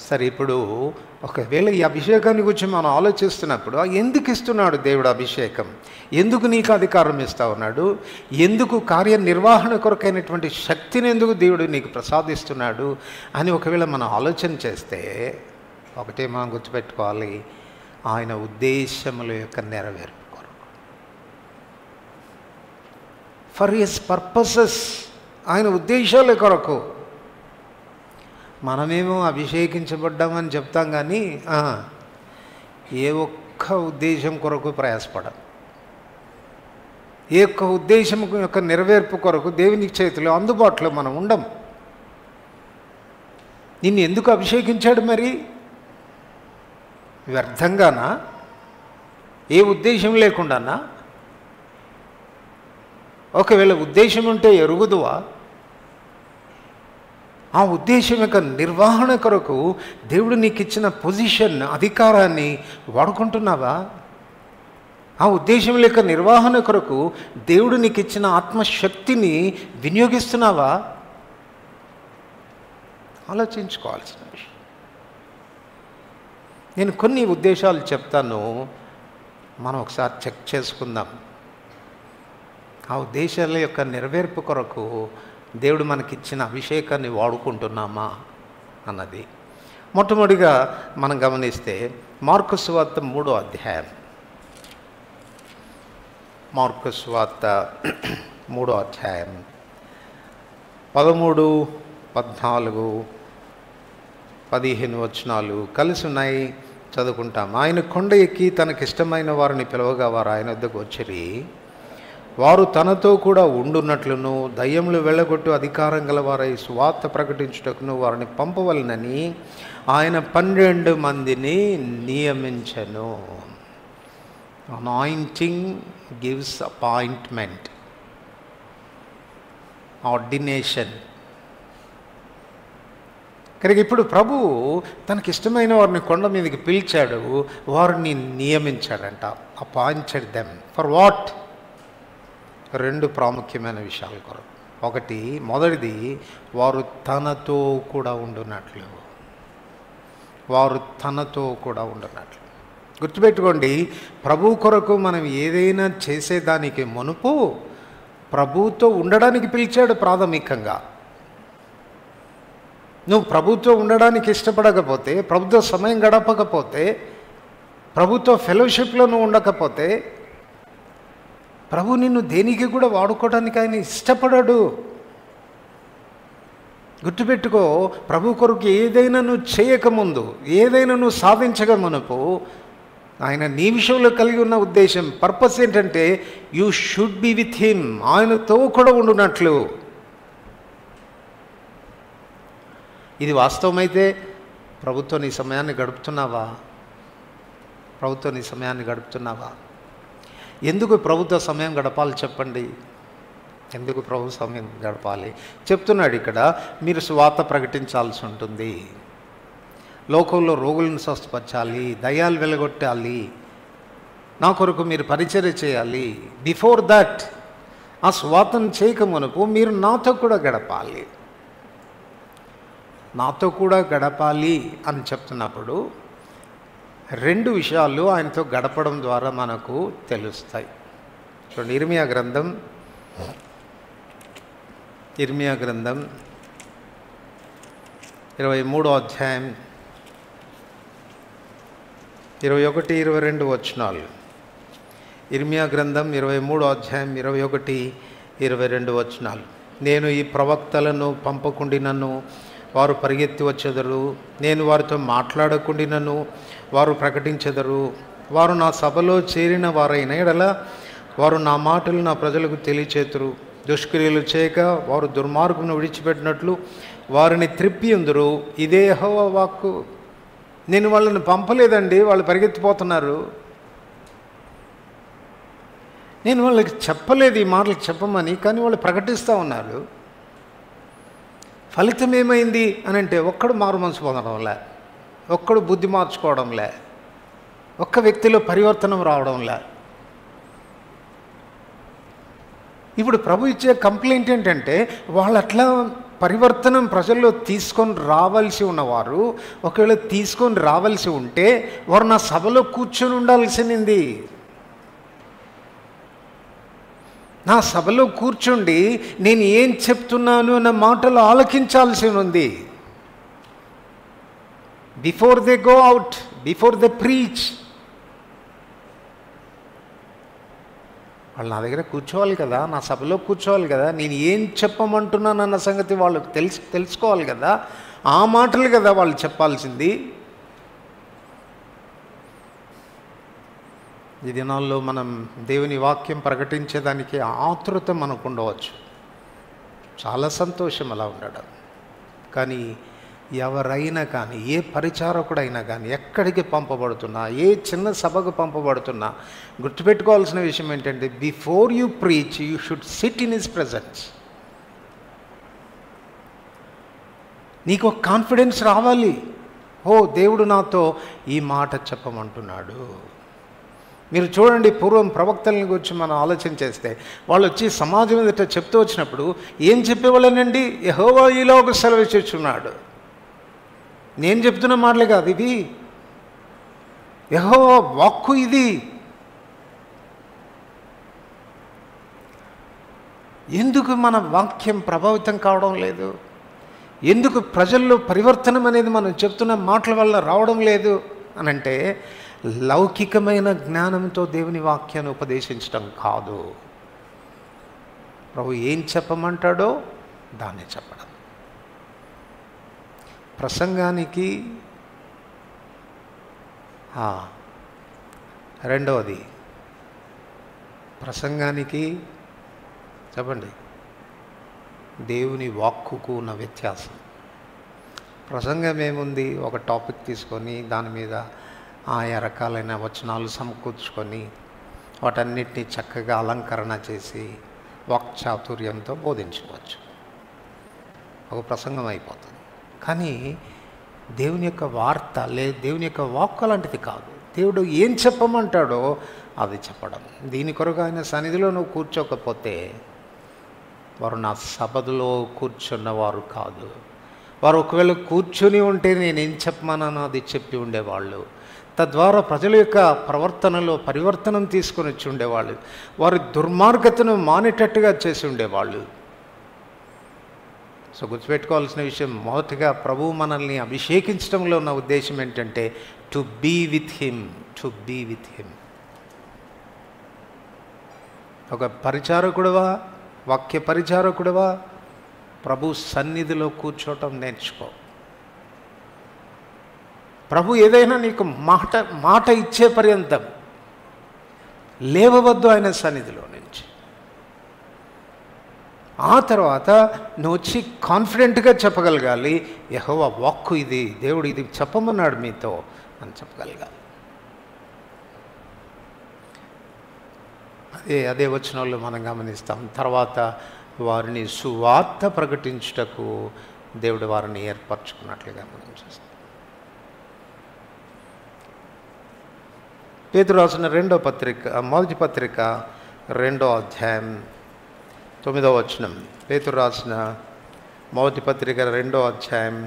సరే, ఇప్పుడు ఒకవేళ ఈ అభిషేకాన్ని గురించి మనం ఆలోచిస్తున్నప్పుడు ఎందుకు ఇస్తున్నాడు దేవుడు అభిషేకం? ఎందుకు నీకు అధికారం ఇస్తా ఉన్నాడు? ఎందుకు కార్యనిర్వహణ కొరకైనటువంటి శక్తిని ఎందుకు దేవుడు నీకు ప్రసాదిస్తున్నాడు అని ఒకవేళ మనం ఆలోచన చేస్తే ఒకటే మనం గుర్తుపెట్టుకోవాలి, ఆయన ఉద్దేశముల యొక్క నెరవేర్పు కొరకు, ఫర్ హిస్ పర్పసెస్, ఆయన ఉద్దేశాల కొరకు. మనమేమో అభిషేకించబడ్డామని చెప్తాం, కానీ ఏ ఒక్క ఉద్దేశం కొరకు ప్రయాసపడం, ఏ ఒక్క ఉద్దేశం యొక్క నెరవేర్పు కొరకు దేవుని చేతిలో అందుబాటులో మనం ఉండం. నిన్ను ఎందుకు అభిషేకించాడు మరి? వ్యర్థంగానా? ఏ ఉద్దేశం లేకుండానా? ఒకవేళ ఉద్దేశం ఉంటే ఎరుగుదువా? ఆ ఉద్దేశం యొక్క నిర్వహణ కొరకు దేవుడు నీకు ఇచ్చిన పొజిషన్, అధికారాన్ని వాడుకుంటున్నావా? ఆ ఉద్దేశం యొక్క నిర్వహణ కొరకు దేవుడు నీకు ఇచ్చిన ఆత్మశక్తిని వినియోగిస్తున్నావా? ఆలోచించుకోవాల్సిన విషయం. నేను కొన్ని ఉద్దేశాలు చెప్తాను, మనం ఒకసారి చెక్ చేసుకుందాం. ఆ ఉద్దేశాల యొక్క నెరవేర్పు కొరకు దేవుడు మనకిచ్చిన అభిషేకాన్ని వాడుకుంటున్నామా అన్నది. మొట్టమొదటిగా మనం గమనిస్తే మార్కు సువార్త 3వ అధ్యాయం, మార్కు సువార్త 3వ అధ్యాయం 13, 14, 15 వచనాలు కలిసి ఉన్నాయి, చదువుకుంటాం. ఆయన కొండ ఎక్కి తనకిష్టమైన వారిని పిలవగా వారు ఆయన వద్దకు వచ్చిరి. వారు తనతో కూడా ఉండున్నట్లును దయ్యములు వెళ్ళగొట్టు అధికారం గల వారై సువార్త ప్రకటించుటకును వారిని పంపవలనని ఆయన 12 మందిని నియమించెను. Anointing gives appointment, ordination. కనుక ఇప్పుడు ప్రభు తనకిష్టమైన వారిని కొండ మీదకి పిలిచాడు, వారిని నియమించాడంట. Appointed them for what? రెండు ప్రాముఖ్యమైన విషయాల కొరకు. ఒకటి, మొదటిది, వారు తనతో కూడా ఉండునట్లు. వారు తనతో కూడా ఉండునట్లు. గుర్తుపెట్టుకోండి, ప్రభు కొరకు మనం ఏదైనా చేసేదానికి మునుపు ప్రభుతో ఉండడానికి పిలిచాడు ప్రాథమికంగా. నువ్వు ప్రభుతో ఉండడానికి ఇష్టపడకపోతే, ప్రభుతో సమయం గడపకపోతే, ప్రభుతో ఫెలోషిప్లో నువ్వు ఉండకపోతే ప్రభు నిన్ను దేనికి కూడా వాడుకోవడానికి ఆయన ఇష్టపడడు. గుర్తుపెట్టుకో, ప్రభు కొరకు ఏదైనా నువ్వు చేయకముందు, ఏదైనా నువ్వు సాధించక మునుపు ఆయన నీ విషయంలో కలిగి ఉన్న ఉద్దేశం, పర్పస్ ఏంటంటే you should be with him, ఆయనతో కూడా ఉండునట్లు. ఇది వాస్తవమైతే ప్రభుత్వం నీ సమయాన్ని గడుపుతున్నావా? ప్రభుత్వం నీ సమయాన్ని గడుపుతున్నావా? ఎందుకు ప్రభుత్వ సమయం గడపాలి చెప్పండి? ఎందుకు ప్రభు సమయం గడపాలి చెప్తున్నాడు ఇక్కడ. మీరు సువార్త ప్రకటించాల్సి ఉంటుంది, లోకంలో రోగులను స్వస్థపరచాలి, దయ్యాలు వెలగొట్టాలి, నా కొరకు మీరు పరిచర్య చేయాలి. బిఫోర్ దట్, ఆ సువార్తను చేయకమునుపు మీరు నాతో కూడా గడపాలి. నాతో కూడా గడపాలి అని చెప్తున్నప్పుడు రెండు విషయాలు ఆయనతో గడపడం ద్వారా మనకు తెలుస్తాయి. చూడండి, ఇర్మియా గ్రంథం 23వ అధ్యాయం 21, 22 వచనాలు. ఇర్మియా గ్రంథం 23వ అధ్యాయం 21, 22 వచనాలు. నేను ఈ ప్రవక్తలను పంపకుండినను వారు పరిగెత్తి వచ్చెదరు, నేను వారితో మాట్లాడకుండినను వారు ప్రకటించెదరు. వారు నా సభలో చేరిన వారైన ఎడల వారు నా మాటలు నా ప్రజలకు తెలియచేతురు. దుష్క్రియలు చేయక వారు దుర్మార్గమును విడిచిపెట్టినట్లు వారిని త్రిప్పియుందురు. ఇదే యెహోవా వాక్కు. నేను వాళ్ళని పంపలేదండి, వాళ్ళు పరిగెత్తిపోతున్నారు. నేను వాళ్ళకి చెప్పలేదు ఈ మాటలు చెప్పమని, కానీ వాళ్ళు ప్రకటిస్తూ ఉన్నారు. ఫలితం ఏమైంది అని అంటే, ఒక్కడు మారు మనసు పొందడంలే, ఒక్కడు బుద్ధి మార్చుకోవడంలే, ఒక్క వ్యక్తిలో పరివర్తనం రావడంలే. ఇప్పుడు ప్రభు ఇచ్చే కంప్లైంట్ ఏంటంటే, వాళ్ళు అట్లా పరివర్తనం ప్రజల్లో తీసుకొని రావాల్సి ఉన్నవారు, ఒకవేళ తీసుకొని రావాల్సి ఉంటే వారు నా సభలో కూర్చొని ఉండాల్సింది. నా సభలో కూర్చుండి నేను ఏం చెప్తున్నాను అన్న మాటలు ఆలకించాల్సి ఉంది. Before they go out, before they preach, వాళ్ళు నా దగ్గర కూర్చోవాలి కదా, నా సభలో కూర్చోవాలి కదా, నేను ఏం చెప్పమంటున్నాను అన్న సంగతి వాళ్ళకి తెలుసుకోవాలి కదా. ఆ మాటలు కదా వాళ్ళు చెప్పాల్సింది. ఈ దినాల్లో మనం దేవుని వాక్యం ప్రకటించేదానికి ఆతృత మనకు ఉండవచ్చు, చాలా సంతోషం అలా ఉండడం. కానీ ఎవరైనా కానీ, ఏ పరిచారకుడైనా కానీ, ఎక్కడికి పంపబడుతున్నా, ఏ చిన్న సభకు పంపబడుతున్నా గుర్తుపెట్టుకోవాల్సిన విషయం ఏంటంటే, before you preach you should SIT in his presence. నీకు ఒక కాన్ఫిడెన్స్ రావాలి, ఓ దేవుడు నాతో ఈ మాట చెప్పమంటున్నాడు. మీరు చూడండి, పూర్వం ప్రవక్తలని గురించి మనం ఆలోచన చేస్తే, వాళ్ళు వచ్చి సమాజం ఎదుట చెప్తూ వచ్చినప్పుడు ఏం చెప్పేవాళ్ళనండి? యెహోవా ఈలోగా సెలవిచ్చుచున్నాడు. నేను చెప్తున్న మాటలే కాదు, ఇది యెహోవా వాక్కు. ఇది ఎందుకు మన వాక్యం ప్రభావితం కావడం లేదు? ఎందుకు ప్రజల్లో పరివర్తనం అనేది మనం చెప్తున్న మాటల వల్ల రావడం లేదు అని అంటే, లౌకికమైన జ్ఞానంతో దేవుని వాక్యాన్ని ఉపదేశించడం కాదు. ప్రభు ఏం చెప్పమంటాడో దాన్ని చెప్పడం. ప్రసంగానికి రెండవది, ప్రసంగానికి చెప్పండి, దేవుని వాక్కుకు ఉన్న వ్యత్యాసం. ప్రసంగం ఏముంది? ఒక టాపిక్ తీసుకొని దాని మీద ఆయా రకాలైన వచనాలు సమకూర్చుకొని వాటన్నిటినీ చక్కగా అలంకరణ చేసి వాక్చాతుర్యంతో బోధించవచ్చు, ఒక ప్రసంగం అయిపోతుంది. కానీ దేవుని యొక్క వార్త దేవుని యొక్క వాక్కు అలాంటిది కాదు. దేవుడు ఏం చెప్పమంటాడో అది చెప్పడం. దీని కొరకు ఆయన సన్నిధిలో నువ్వు కూర్చోకపోతే వారు నా సభలో కూర్చున్నవారు కాదు. వారు ఒకవేళ కూర్చుని ఉంటే నేనేం చెప్పమన్నానో అది చెప్పి ఉండేవాళ్ళు. తద్వారా ప్రజల యొక్క ప్రవర్తనలో పరివర్తనం తీసుకొని వచ్చి ఉండేవాళ్ళు. వారి దుర్మార్గతను మానేటట్టుగా చేసి ఉండేవాళ్ళు. సో గుర్తుపెట్టుకోవాల్సిన విషయం, మొదటిగా ప్రభువు మనల్ని అభిషేకించడంలో ఉన్న ఉద్దేశం ఏంటంటే టు బీ విత్ హిమ్. ఒక పరిచారకుడివా, వాక్య పరిచారకుడివా, ప్రభు సన్నిధిలో కూర్చోవటం నేర్చుకో. ప్రభు ఏదైనా నీకు మాట ఇచ్చే పర్యంతం లేవవద్దు ఆయన సన్నిధిలో నుంచి. ఆ తర్వాత నువ్వు వచ్చి కాన్ఫిడెంట్గా చెప్పగలగాలి, యెహోవా వాక్కు ఇది, దేవుడు ఇది చెప్పమన్నాడు మీతో అని చెప్పగలగాలి. అదే వచనంలో మనం గమనిస్తాం. తర్వాత వారిని సువార్త ప్రకటించుటకు దేవుడు వారిని ఏర్పరచుకున్నట్లుగా మనం చూస్తాం. పేతురు రాసిన మొదటి పత్రిక 2వ అధ్యాయం 9వ వచనం. పేతురు రాసిన మొదటి పత్రిక 2వ అధ్యాయం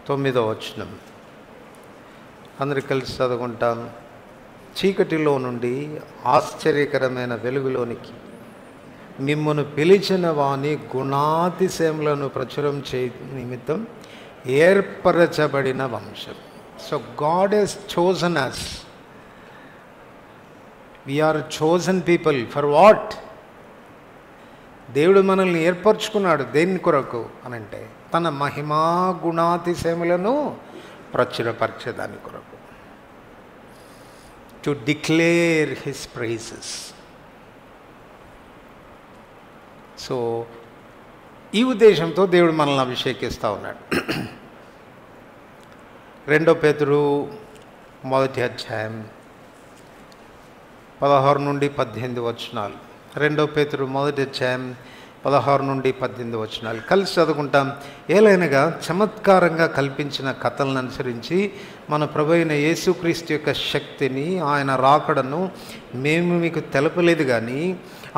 9వ వచనం. అందరూ కలిసి చదువుకుంటాం. చీకటిలో నుండి ఆశ్చర్యకరమైన వెలుగులోనికి మిమ్మును పిలిచిన వాని గుణాతిశయములను ప్రచురం చేయ నిమిత్తం ఏర్పరచబడిన వంశం. So God has chosen us. We are chosen people. For what? దేవుడు మనల్ని ఏర్పరచుకున్నాడు దేని కొరకు అనంటే తన మహిమా గుణాతిశయములను ప్రచురపరిచేదాని కొరకు. To declare his praises. So ఈ ఉద్దేశంతో దేవుడు మనల్ని అభిషేకిస్తూ ఉన్నాడు. 2 పేతురు మొదటి అధ్యాయం 16 నుండి 18 వచనాలు. 2 పేతురు మొదటి అధ్యాయం 16 నుండి 18 వచనాలు కలిసి చదువుకుంటాం. ఏలైనగా చమత్కారంగా కల్పించిన కథలను అనుసరించి మన ప్రభువైన యేసుక్రీస్తు యొక్క శక్తిని, ఆయన రాకడను మేము మీకు తెలపలేదు, కానీ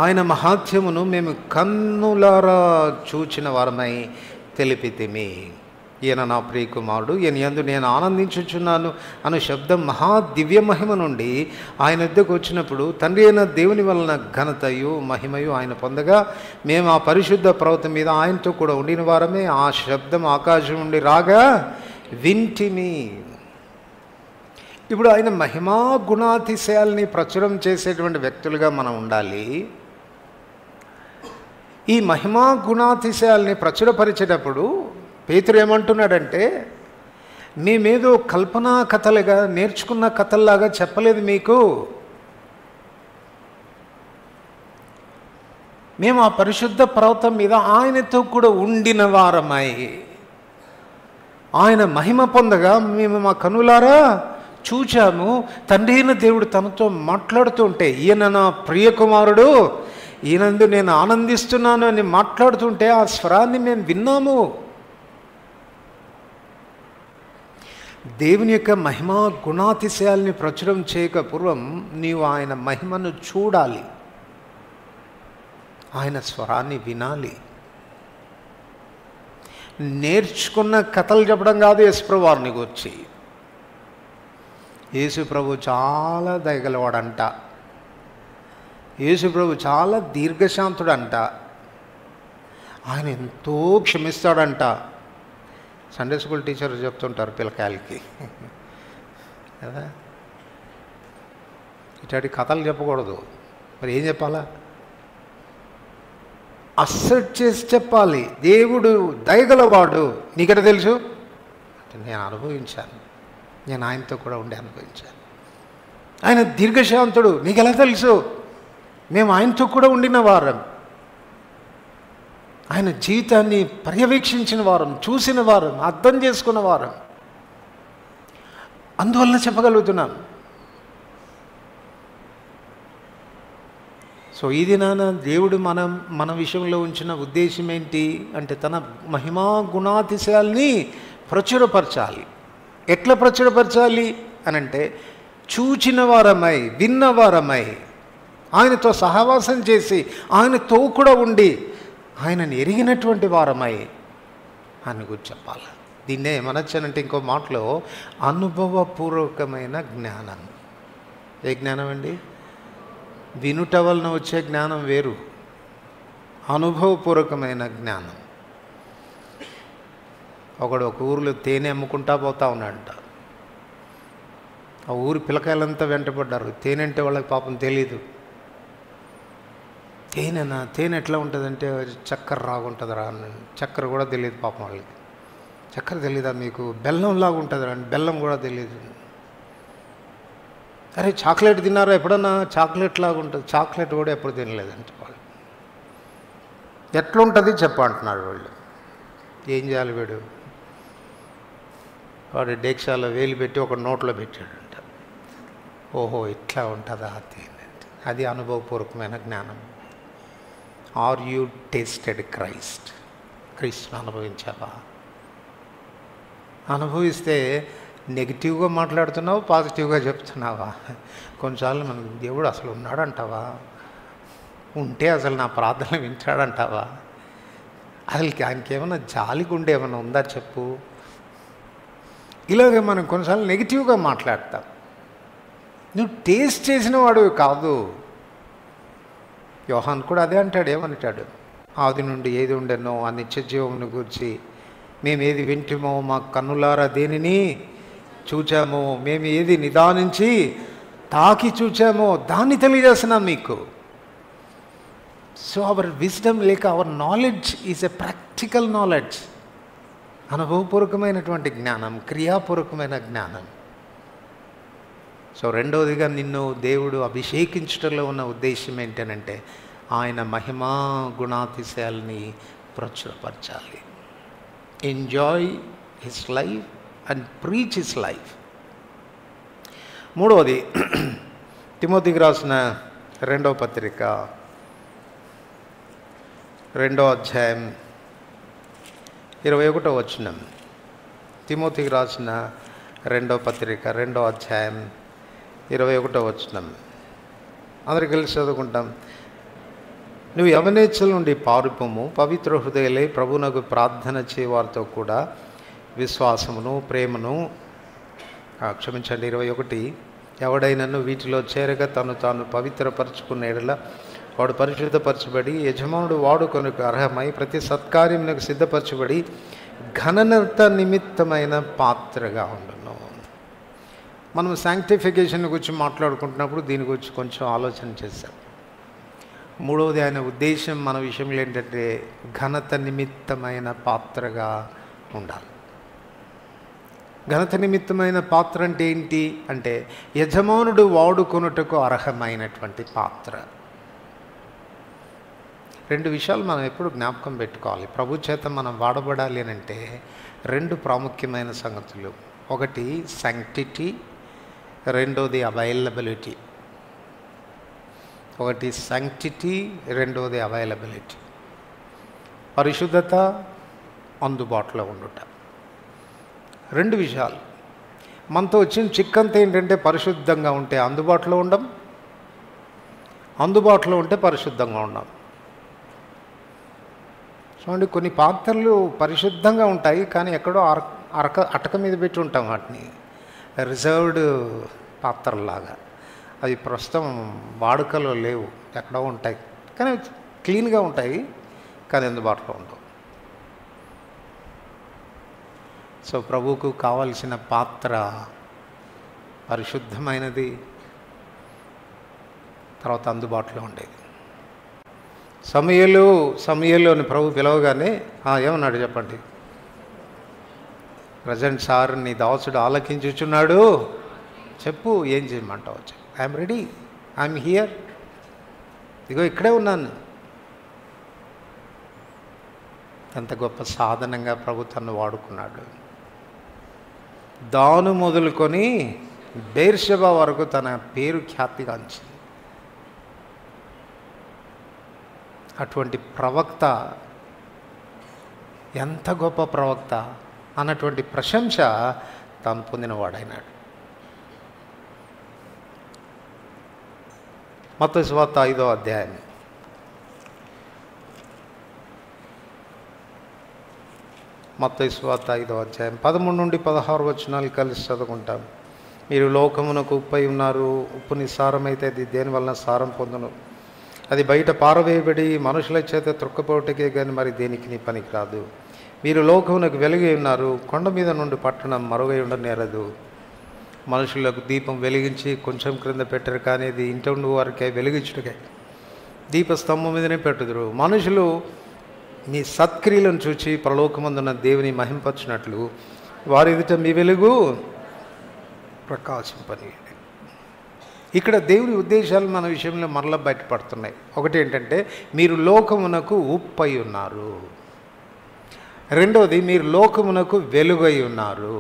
ఆయన మహాత్యమును మేము కన్నులారా చూచిన వారమై తెలిపితిమి. ఈయన నా ప్రియకుమారుడు, ఈయన యందు నేను ఆనందించుచున్నాను అను శబ్దం మహా దివ్య మహిమ నుండి ఆయన వద్దకు వచ్చినప్పుడు తండ్రి అయిన దేవుని వలన ఘనతయు మహిమయు ఆయన పొందగా మేము ఆ పరిశుద్ధ పర్వతం మీద ఆయనతో కూడా ఉండిన వారమే. ఆ శబ్దం ఆకాశం నుండి రాగా వింటిమి. ఇప్పుడు ఆయన మహిమా గుణాతిశయాల్ని ప్రచురం చేసేటువంటి వ్యక్తులుగా మనం ఉండాలి. ఈ మహిమా గుణాతిశయాల్ని ప్రచురపరిచేటప్పుడు పేతురు ఏమంటున్నాడంటే, మేమేదో కల్పనా కథలుగా నేర్చుకున్న కథల్లాగా చెప్పలేదు మీకు. మేము ఆ పరిశుద్ధ పర్వతం మీద ఆయనతో కూడా ఉండిన వారమై ఆయన మహిమ పొందగా మేము మా కనులారా చూచాము. తండ్రి అయిన దేవుడు తనతో మాట్లాడుతుంటే, ఈయన నా ప్రియకుమారుడు, ఈయనందు నేను ఆనందిస్తున్నాను అని మాట్లాడుతుంటే ఆ స్వరాన్ని మేము విన్నాము. దేవుని యొక్క మహిమా గుణాతిశయాల్ని ప్రచురం చేయక పూర్వం నీవు ఆయన మహిమను చూడాలి, ఆయన స్వరాన్ని వినాలి. నేర్చుకున్న కథలు చెప్పడం కాదు యేసుప్రభు వారిని గురించి. యేసుప్రభు చాలా దయగలవాడంట, యేసుప్రభు చాలా దీర్ఘశాంతుడంట, ఆయన ఎంతో క్షమిస్తాడంట. సండే స్కూల్ టీచర్ చెప్తుంటారు పిల్లకాయలకి కదా, ఇట్లాంటి కథలు చెప్పకూడదు. మరి ఏం చెప్పాలా? అసెట్ చేసి చెప్పాలి. దేవుడు దయగలవాడు, నీకెట తెలుసు అంటే నేను అనుభవించాను, నేను ఆయనతో కూడా ఉండి అనుభవించాను. ఆయన దీర్ఘశాంతుడు, నీకెలా తెలుసు? మేము ఆయనతో కూడా ఉండిన వారం, ఆయన జీవితాన్ని పర్యవేక్షించిన వారం, చూసిన వారం, అర్థం చేసుకున్న వారం, అందువల్ల చెప్పగలుగుతున్నాను. సో ఈ దినాన దేవుడు మన విషయంలో ఉంచిన ఉద్దేశం ఏంటి అంటే తన మహిమా గుణాతిశయాల్ని ప్రచురపరచాలి. ఎట్లా ప్రచురపరచాలి అనంటే చూచిన వారమై, విన్నవారమై, ఆయనతో సహవాసం చేసి, ఆయనతో కూడా ఉండి, ఆయనను ఎరిగినటువంటి వారమై ఆయన గురించి చెప్పాలి. దీన్నే ఏమనొచ్చానంటే ఇంకో మాటలో అనుభవపూర్వకమైన జ్ఞానం. ఏ జ్ఞానం అండి? వినుట వలన వచ్చే జ్ఞానం వేరు, అనుభవపూర్వకమైన జ్ఞానం. ఒకడు ఒక ఊరిలో తేనె అమ్ముకుంటా పోతా ఉన్నాడంట. ఆ ఊరి పిల్లకాయలంతా వెంటపడ్డారు. తేనె అంటే వాళ్ళకి పాపం తెలీదు. తేనెనా? తేనె ఎట్లా ఉంటుందంటే చక్కెర రాగుంటుందిరా అన్నాడు. చక్కెర కూడా తెలియదు పాపం వాళ్ళకి. చక్కెర తెలీదా మీకు? బెల్లంలాగా ఉంటుందిరా అని. బెల్లం కూడా తెలియదు. అరే చాక్లెట్ తిన్నారా ఎప్పుడన్నా? చాక్లెట్ లాగా ఉంటుంది. చాక్లెట్ కూడా ఎప్పుడు తినలేదంటే వాళ్ళు. ఎట్లుంటుంది చెప్పంటున్నాడు వాళ్ళు. ఏం చేయాలి వీడు? వాడు డేక్షాలో వేలు పెట్టి ఒక నోట్లో పెట్టాడంట. ఓహో ఇట్లా ఉంటుందా తేనె? అది అనుభవపూర్వకమైన జ్ఞానం. Are you tasted Christ? క్రీస్తుని అనుభవించావా? అనుభవిస్తే నెగిటివ్గా మాట్లాడుతున్నావు, పాజిటివ్గా చెప్తున్నావా? కొన్నిసార్లు మనకు దేవుడు అసలు ఉన్నాడంటావా? ఉంటే అసలు నా ప్రార్థనలు వింటాడంటావా? అసలు ఆయనకి ఏమన్నా జాలి గుండె ఏమన్నా ఉందా చెప్పు? ఇలాగే మనం కొన్నిసార్లు నెగిటివ్గా మాట్లాడతాం. నువ్వు టేస్ట్ చేసిన వాడు కాదు. యోహాన్ కూడా అదే అంటాడు. ఏమంటాడు? ఆది నుండి ఏది ఉండెనో ఆ నిత్య జీవమును గురించి మేము ఏది వింటిమో, మా కన్నులారా దేనిని చూచామో, మేము ఏది నిదానించి తాకి చూచామో దాన్ని తెలియజేస్తున్నాం మీకు. సో అవర్ విజ్డమ్ లేక our knowledge is a practical knowledge. అనుభవపూర్వకమైనటువంటి జ్ఞానం, క్రియాపూర్వకమైన జ్ఞానం. సో రెండవదిగా నిన్ను దేవుడు అభిషేకించడంలో ఉన్న ఉద్దేశం ఏంటనంటే ఆయన మహిమా గుణాతిశయాల్ని ప్రచురపరచాలి. Enjoy his life and preach his life. మూడవది తిమోతికి రాసిన 2వ పత్రిక 2వ అధ్యాయం 21వ వచనం. తిమోతికి రాసిన 2వ పత్రిక 2వ అధ్యాయం 21వ వచనం. అందరికి కలిసి చదువుకుంటాం. నువ్వు యవనేచ్ఛల నుండి పారిపోము, పవిత్ర హృదయులై ప్రభువునకు ప్రార్థన చేయవారితో కూడా విశ్వాసమును ప్రేమను 21 ఎవడైనను వీటిలో చేరగా తను తాను పవిత్రపరచుకున్న ఎడల వాడు పరిశుద్ధపరచబడి యజమానుడు వాడుకొనుకు అర్హమై ప్రతి సత్కార్యమునకు సిద్ధపరచబడి ఘనత నిమిత్తమైన పాత్రగా ఉండును. మనం శాంక్టిఫికేషన్ గురించి మాట్లాడుకుంటున్నప్పుడు దీని గురించి కొంచెం ఆలోచన చేశాం. మూడవది ఆయన ఉద్దేశం మన విషయంలో ఏంటంటే ఘనత నిమిత్తమైన పాత్రగా ఉండాలి. ఘనత నిమిత్తమైన పాత్ర అంటే ఏంటి అంటే యజమానుడు వాడుకొనుటకు అర్హమైనటువంటి పాత్ర. 2 విషయాలు మనం ఎప్పుడు జ్ఞాపకం పెట్టుకోవాలి. ప్రభు చేత మనం వాడబడాలి అని అంటే 2 ప్రాముఖ్యమైన సంగతులు. ఒకటి శాంక్టిటీ, రెండోది అవైలబిలిటీ. ఒకటి శాంక్టిటీ, రెండోది అవైలబిలిటీ. పరిశుద్ధత, అందుబాటులో ఉండుట. 2 విషయాలు. మనతో వచ్చిన చిక్కంతా ఏంటంటే పరిశుద్ధంగా ఉంటే అందుబాటులో ఉండం, అందుబాటులో ఉంటే పరిశుద్ధంగా ఉండం. చూడండి, కొన్ని పాత్రలు పరిశుద్ధంగా ఉంటాయి కానీ ఎక్కడో అటక మీద పెట్టి ఉంటాం వాటిని, రిజర్వ్డ్ పాత్రలాగా. అవి ప్రస్తుతం వాడుకలో లేవు, ఎక్కడో ఉంటాయి కానీ క్లీన్గా ఉంటాయి కానీ అందుబాటులో ఉండవు. సో ప్రభువుకు కావలసిన పాత్ర పరిశుద్ధమైనది, తర్వాత అందుబాటులో ఉండేది. సమయలు అని ప్రభు పిలవగానే ఏమన్నాడు చెప్పండి? ప్రజెంట్ సార్, నీ దాసుడు ఆలకించుచున్నాడు, చెప్పు ఏం చేయమంటావు? చెప్పు. ఐఎమ్ రెడీ, ఐఎమ్ హియర్, ఇగో ఇక్కడే ఉన్నాను. ఎంత గొప్ప సాధనంగా ప్రభు తను వాడుకున్నాడు. దాను మొదలుకొని బెర్షెబా వరకు తన పేరు ఖ్యాతిగాంచింది. అటువంటి ప్రవక్త, ఎంత గొప్ప ప్రవక్త అన్నటువంటి ప్రశంస తాను పొందినవాడైనాడు. మత్తయి సువార్త 5వ అధ్యాయం. మత్తయి సువార్త 5వ అధ్యాయం 13 నుండి 16 వచనాలు కలిసి చదువుకుంటాం. మీరు లోకమునకు ఉప్పై ఉన్నారు. ఉప్పు నిస్సారమైతే అది దేని వలన సారం పొందును? అది బయట పారవేయబడి మనుషుల చేత త్రొక్కపోవటకే కానీ మరి దేనికి పనికి రాదు. మీరు లోకమునకు వెలుగై ఉన్నారు. కొండ మీద నుండి పట్టణం మరుగై ఉండనేరదు. మనుషులకు దీపం వెలిగించి కొంచెం క్రింద పెట్టరు, కానీ ఇది ఇంటి ఉండి వారికే వెలిగించుటకే దీపస్తంభం మీదనే పెట్టుదురు. మనుషులు మీ సత్క్రియలను చూచి పరలోకమందున్న దేవుని మహింపరచునట్లు వారి ఎదుట మీ వెలుగు ప్రకాశింపనీయండి. ఇక్కడ దేవుని ఉద్దేశాలు మన విషయంలో మరలా బయటపడుతున్నాయి. ఒకటి ఏంటంటే, మీరు లోకమునకు ఉప్పై ఉన్నారు. రెండవది, మీరు లోకమునకు వెలుగై ఉన్నారు.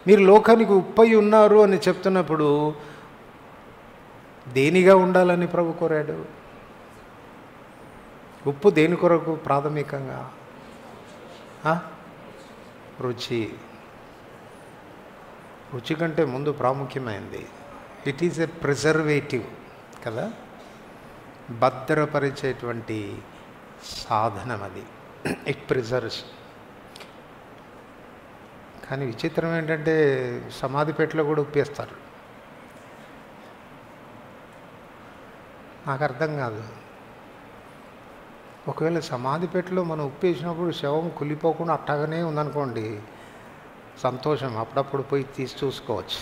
మీరు లోకానికి ఉప్పై ఉన్నారు అని చెప్తున్నప్పుడు దేనిగా ఉండాలని ప్రభు కోరాడు? ఉప్పు దేని కొరకు ప్రాథమికంగా? రుచి. రుచి కంటే ముందు ప్రాముఖ్యమైనది ఇట్ ఈజ్ ఎ ప్రిజర్వేటివ్ కదా, భద్రపరిచేటువంటి సాధనం అది. It preserves. కానీ విచిత్రం ఏంటంటే సమాధిపేటలో కూడా ఉప్పేస్తారు. నాకు అర్థం కాదు. ఒకవేళ సమాధిపేటలో మనం ఉప్పేసినప్పుడు శవం కులిపోకుండా అట్టగానే ఉందనుకోండి, సంతోషం. అప్పుడప్పుడు పోయి తీసి చూసుకోవచ్చు.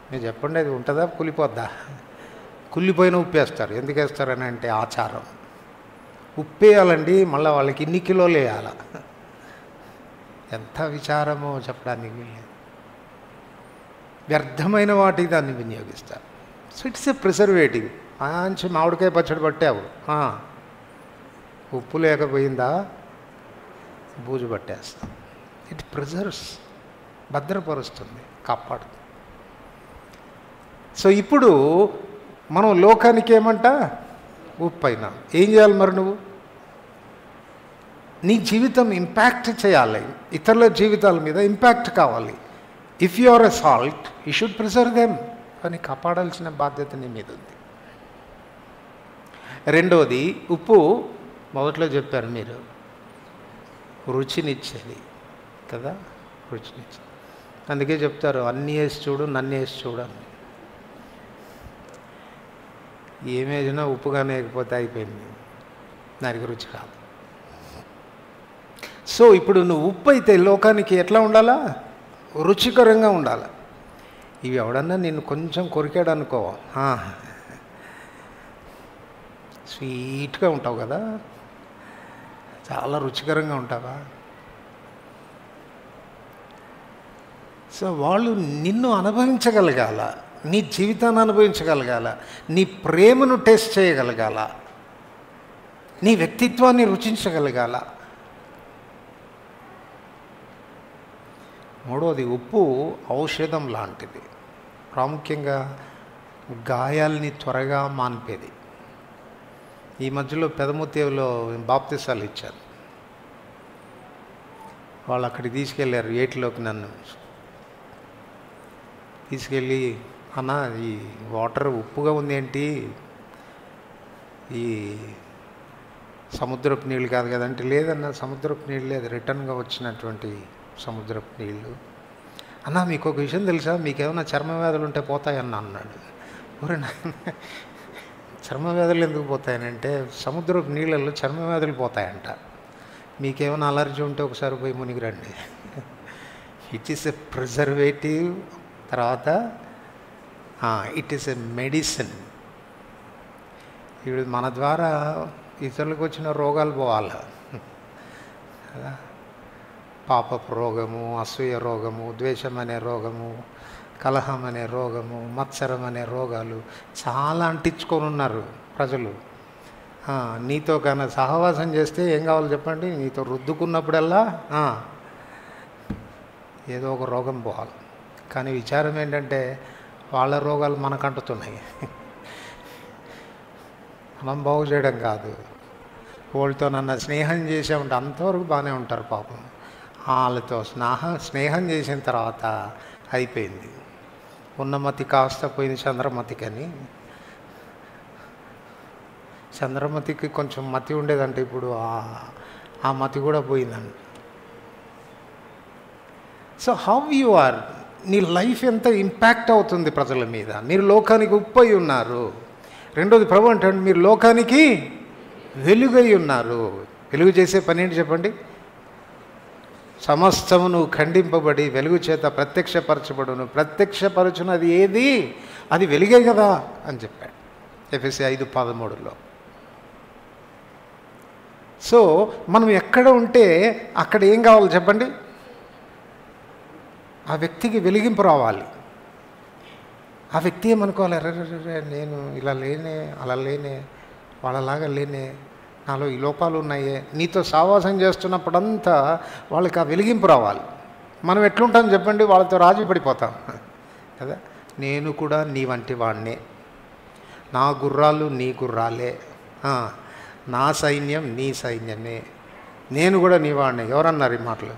మీరు చెప్పండి, అది ఉంటుందా కులిపోద్దా? కుళ్ళిపోయిన ఉప్పేస్తారు. ఎందుకు వేస్తారని అంటే ఆచారం. ఉప్పేయాలండి, మళ్ళీ వాళ్ళకి ఇన్ని కిలోలు వేయాల. ఎంత విచారమో చెప్పడానికి లేదు. వ్యర్థమైన వాటికి దాన్ని వినియోగిస్తారు. So it's a preservative. మంచి మామిడికాయ పచ్చడి పట్టావు, ఉప్పు లేకపోయిందా బూజు పట్టేస్తాం. ఇట్ ప్రిజర్వ్స్, భద్రపరుస్తుంది, కాపాడుతుంది. సో ఇప్పుడు మనం లోకానికి ఏమంట ఉప్పు అయినా ఏం చేయాలి మరి? నువ్వు నీ జీవితం ఇంపాక్ట్ చేయాలి, ఇతరుల జీవితాల మీద ఇంపాక్ట్ కావాలి. If you are a salt you should preserve them. కానీ కాపాడాల్సిన బాధ్యత నీ మీద ఉంది. రెండవది, ఉప్పు మొదట్లో చెప్పారు మీరు, రుచినిచ్చేది కదా, రుచినిచ్చేది. అందుకే చెప్తారు అన్నీ వేసి చూడు, నన్ను వేసి చూడని. ఏమేసినా ఉప్పుగానే వేయకపోతే అయిపోయింది, దానికి రుచి రాదు. సో ఇప్పుడు నువ్వు ఉప్పు అయితే లోకానికి ఎట్లా ఉండాలా? రుచికరంగా ఉండాలి. ఇవి ఎవడన్నా నిన్ను కొంచెం కొరికాడు అనుకో, స్వీట్గా ఉంటావు కదా, చాలా రుచికరంగా ఉంటావా? సో వాళ్ళు నిన్ను అనుభవించగలగాల, నీ జీవితాన్ని అనుభవించగలగాల, నీ ప్రేమను టేస్ట్ చేయగలగాల, నీ వ్యక్తిత్వాన్ని రుచించగలగాల. మూడవది, ఉప్పు ఔషధం లాంటిది. ప్రాముఖ్యంగా గాయాల్ని త్వరగా మాన్పేది. ఈ మధ్యలో పెదముతేవులో బాప్తిసాలు ఇచ్చారు. వాళ్ళు అక్కడికి తీసుకెళ్ళారు, ఏటిలోకి నన్ను తీసుకెళ్ళి, అన్న ఈ వాటర్ ఉప్పుగా ఉంది ఏంటి, ఈ సముద్రపు నీళ్ళు కాదు కదంటే, లేదన్న సముద్రపు నీళ్ళు లేదు, రిటర్న్గా వచ్చినటువంటి సముద్రపు నీళ్ళు. అన్న మీకు ఒక విషయం తెలుసా, మీకేమైనా చర్మ వ్యాధులు ఉంటే పోతాయన్న అన్నాడు. ఊరే చర్మ వ్యాధులు ఎందుకు పోతాయనంటే సముద్రపు నీళ్ళల్లో చర్మ వ్యాధులు పోతాయంట. మీకేమైనా అలర్జీ ఉంటే ఒకసారి పోయి మునిగిరండి. It is a preservative. తర్వాత ఇట్ ఈస్ ఎ మెడిసిన్. ఇప్పుడు మన ద్వారా ఇతరులకు వచ్చిన రోగాలు పోవాలి కదా, పాపపు రోగము, అసూయ రోగము, ద్వేషం అనే రోగము, కలహం అనే రోగము, మత్సరం అనే రోగాలు చాలా అంటించుకొని ఉన్నారు ప్రజలు. నీతో కన్నా సహవాసం చేస్తే ఏం కావాలో చెప్పండి, నీతో రుద్దుకున్నప్పుడల్లా ఏదో ఒక రోగం పోవాలి. కానీ విచారం ఏంటంటే వాళ్ళ రోగాలు మనకు అంటుతున్నాయి. మనం బాగు చేయడం కాదు, వాళ్ళతో నన్ను స్నేహం చేసామంటే అంతవరకు బాగానే ఉంటారు పాపం. వాళ్ళతో స్నేహం చేసిన తర్వాత అయిపోయింది. ఉన్నమతి కాస్త పోయింది చంద్రమతికని. చంద్రమతికి కొంచెం మతి ఉండేదంటే ఇప్పుడు ఆ మతి కూడా పోయిందండి. సో హౌ యు ఆర్, నీ లైఫ్ ఎంత ఇంపాక్ట్ అవుతుంది ప్రజల మీద. మీరు లోకానికి ఉప్పై ఉన్నారు. రెండోది ప్రభు అంటాడు మీరు లోకానికి వెలుగై ఉన్నారు. వెలుగు చేసే పని ఏంటి చెప్పండి? సమస్తము నువ్వు ఖండింపబడి వెలుగు చేత ప్రత్యక్షపరచబడును. ప్రత్యక్షపరచునది ఏది? అది వెలుగే కదా అని చెప్పాడు ఎఫెసీ 5:13లో. సో మనం ఎక్కడ ఉంటే అక్కడ ఏం కావాలి చెప్పండి? ఆ వ్యక్తికి వెలిగింపు రావాలి. ఆ వ్యక్తి ఏమనుకోవాలి, రే నేను ఇలా లేనే, అలా లేనే, వాళ్ళలాగా లేనే, నాలో ఈ లోపాలు ఉన్నాయే. నీతో సావాసం చేస్తున్నప్పుడంతా వాళ్ళకి ఆ వెలిగింపు రావాలి. మనం ఎట్లుంటాం చెప్పండి? వాళ్ళతో రాజీ పడిపోతాం కదా. నేను కూడా నీ వంటి వాడినే, నా గుర్రాలు నీ గుర్రాలే, నా సైన్యం నీ సైన్యమే, నేను కూడా నీ వాడినే. ఎవరన్నారు ఈ మాటలు?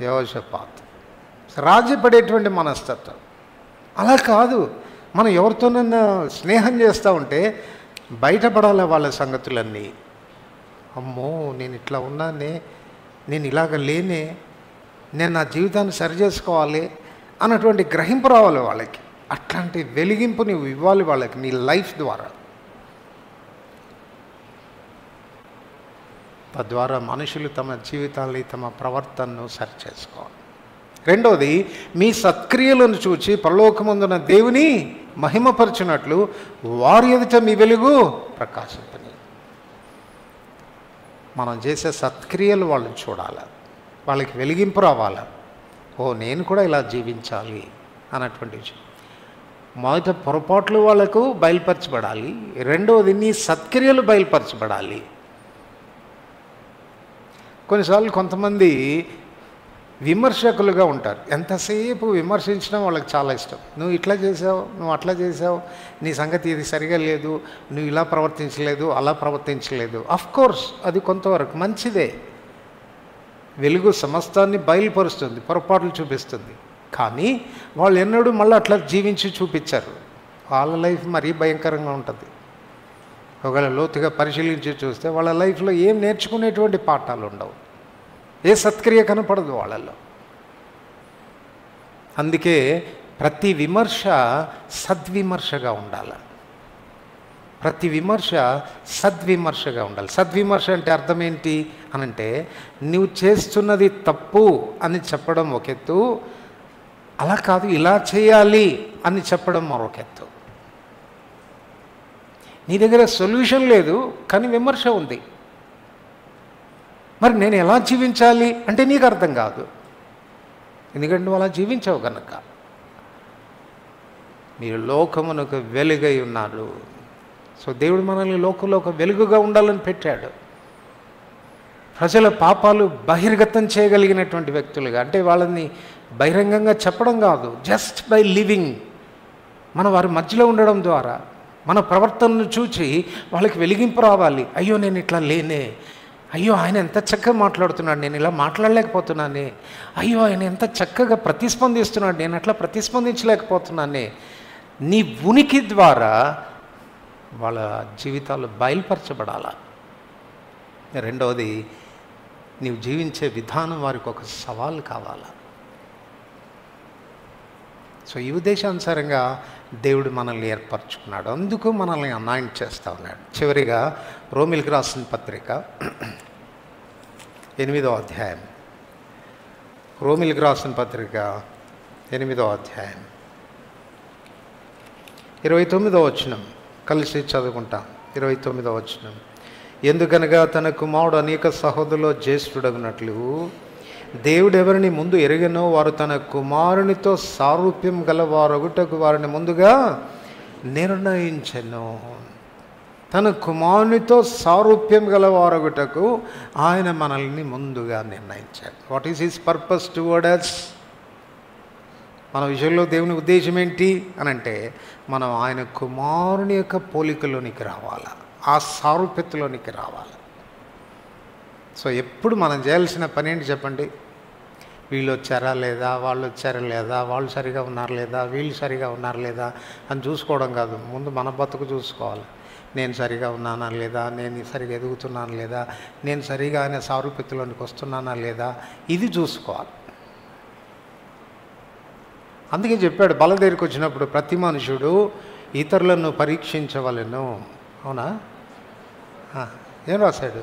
యెహోషాపాతు. రాజీ పడేటువంటి మనస్తత్వం. అలా కాదు, మనం ఎవరితోనన్నా స్నేహం చేస్తూ ఉంటే బయటపడాలి వాళ్ళ సంగతులన్నీ. అమ్మో నేను ఇట్లా ఉన్నానే, నేను ఇలాగ లేనే, నేను నా జీవితాన్ని సరిచేసుకోవాలి అన్నటువంటి గ్రహింపు రావాలి వాళ్ళకి. అట్లాంటి వెలిగింపు నువ్వు ఇవ్వాలి వాళ్ళకి నీ లైఫ్ ద్వారా. తద్వారా మనుషులు తమ జీవితాన్ని, తమ ప్రవర్తనను సరిచేసుకోవాలి. రెండోది, మీ సత్క్రియలను చూచి పరలోకమందున దేవుని మహిమపరచునట్లు వారి ఎదుట మీ వెలుగు ప్రకాశింపని. మనం చేసే సత్క్రియలు వాళ్ళు చూడాలి, వాళ్ళకి వెలిగింపు రావాలి. ఓ నేను కూడా ఇలా జీవించాలి అన్నటువంటి విషయం. మొదట పొరపాట్లు వాళ్ళకు బయలుపరచబడాలి. రెండవది నీ సత్క్రియలు బయలుపరచబడాలి. కొన్నిసార్లు కొంతమంది విమర్శకులుగా ఉంటారు. ఎంతసేపు విమర్శించడం వాళ్ళకి చాలా ఇష్టం. నువ్వు ఇట్లా చేసావు, నువ్వు అట్లా చేసావు, నీ సంగతి ఇది సరిగా లేదు, నువ్వు ఇలా ప్రవర్తించలేదు, అలా ప్రవర్తించలేదు. కోర్స్ అది కొంతవరకు మంచిదే. వెలుగు సమస్తాన్ని బయలుపరుస్తుంది, పొరపాట్లు చూపిస్తుంది. కానీ వాళ్ళు ఎన్నడూ మళ్ళీ అట్లా జీవించి చూపించారు. వాళ్ళ లైఫ్ మరీ భయంకరంగా ఉంటుంది. ఒకవేళ లోతుగా పరిశీలించి చూస్తే వాళ్ళ లైఫ్లో ఏం నేర్చుకునేటువంటి పాఠాలు ఉండవు, ఏ సత్క్రియ కనపడదు వాళ్ళల్లో. అందుకే ప్రతి విమర్శ సద్విమర్శగా ఉండాలి. ప్రతి విమర్శ సద్విమర్శగా ఉండాలి. సద్విమర్శ అంటే అర్థం ఏంటి అనంటే, నువ్వు చేస్తున్నది తప్పు అని చెప్పడం ఒక ఎత్తు, అలా కాదు ఇలా చేయాలి అని చెప్పడం మరొక ఎత్తు. నీ దగ్గర సొల్యూషన్ లేదు కానీ విమర్శ ఉంది. మరి నేను ఎలా జీవించాలి అంటే నీకు అర్థం కాదు, ఎందుకంటే నువ్వు అలా జీవించావు కనుక. మీరు లోకమునకు వెలుగై ఉన్నారు. సో దేవుడు మనల్ని లోకంలో ఒక వెలుగుగా ఉండాలని పెట్టాడు. ప్రజల పాపాలు బహిర్గతం చేయగలిగినటువంటి వ్యక్తులుగా, అంటే వాళ్ళని బహిరంగంగా చెప్పడం కాదు, జస్ట్ బై లివింగ్, మనం వారి మధ్యలో ఉండడం ద్వారా మన ప్రవర్తనను చూచి వాళ్ళకి వెలిగింపు రావాలి. అయ్యో నేను ఇట్లా లేనే, అయ్యో ఆయన ఎంత చక్కగా మాట్లాడుతున్నాడు, నేను ఇలా మాట్లాడలేకపోతున్నానే, అయ్యో ఆయన ఎంత చక్కగా ప్రతిస్పందిస్తున్నాడు, నేను అట్లా ప్రతిస్పందించలేకపోతున్నానే. నీ ఉనికి ద్వారా వాళ్ళ జీవితాలు బయలుపరచబడాల. రెండవది, నీవు జీవించే విధానం వారికి ఒక సవాల్ కావాలా. సో ఈ ఉద్దేశానుసారంగా దేవుడు మనల్ని ఏర్పరచుకున్నాడు, అందుకు మనల్ని అనాయింట్ చేస్తూ ఉన్నాడు. చివరిగా రోమిలికి రాసిన పత్రిక 8వ అధ్యాయం, రోమిలికి రాసిన పత్రిక 8వ అధ్యాయం 29వ వచనం కలిసి చదువుకుంటాం. 29వ వచనం, ఎందుకనగా తన కుమారుడు అనేక సహోదరులో జ్యేష్ఠుడగినట్లు దేవుడు ఎవరిని ముందు ఎరిగనో వారు తన కుమారునితో సారూప్యం గలవారొకటకు వారిని ముందుగా నిర్ణయించెను. తన కుమారునితో సారూప్యం గలవారొకటకు ఆయన మనల్ని ముందుగా నిర్ణయించాడు. What is his purpose toward us? మన విషయంలో దేవుని ఉద్దేశం ఏంటి అని అంటే, మనం ఆయన కుమారుని యొక్క పోలికలోనికి రావాలి, ఆ సారూప్యతలోనికి రావాలి. సో ఎప్పుడు మనం చేయాల్సిన పని ఏంటి చెప్పండి? వీళ్ళు వచ్చారా లేదా, వాళ్ళు వచ్చారా లేదా, వాళ్ళు సరిగా ఉన్నారు లేదా, వీళ్ళు సరిగా ఉన్నారు లేదా అని చూసుకోవడం కాదు. ముందు మన బతుకు చూసుకోవాలి. నేను సరిగా ఉన్నానా లేదా, నేను సరిగా ఎదుగుతున్నానా లేదా, నేను సరిగా అనే సారూప్యతలోనికి వస్తున్నానా లేదా, ఇది చూసుకోవాలి. అందుకే చెప్పాడు బల దగ్గరికి వచ్చినప్పుడు, ప్రతి మనుషుడు ఇతరులను పరీక్షించవలెను. అవునా? ఏం రాశాడు?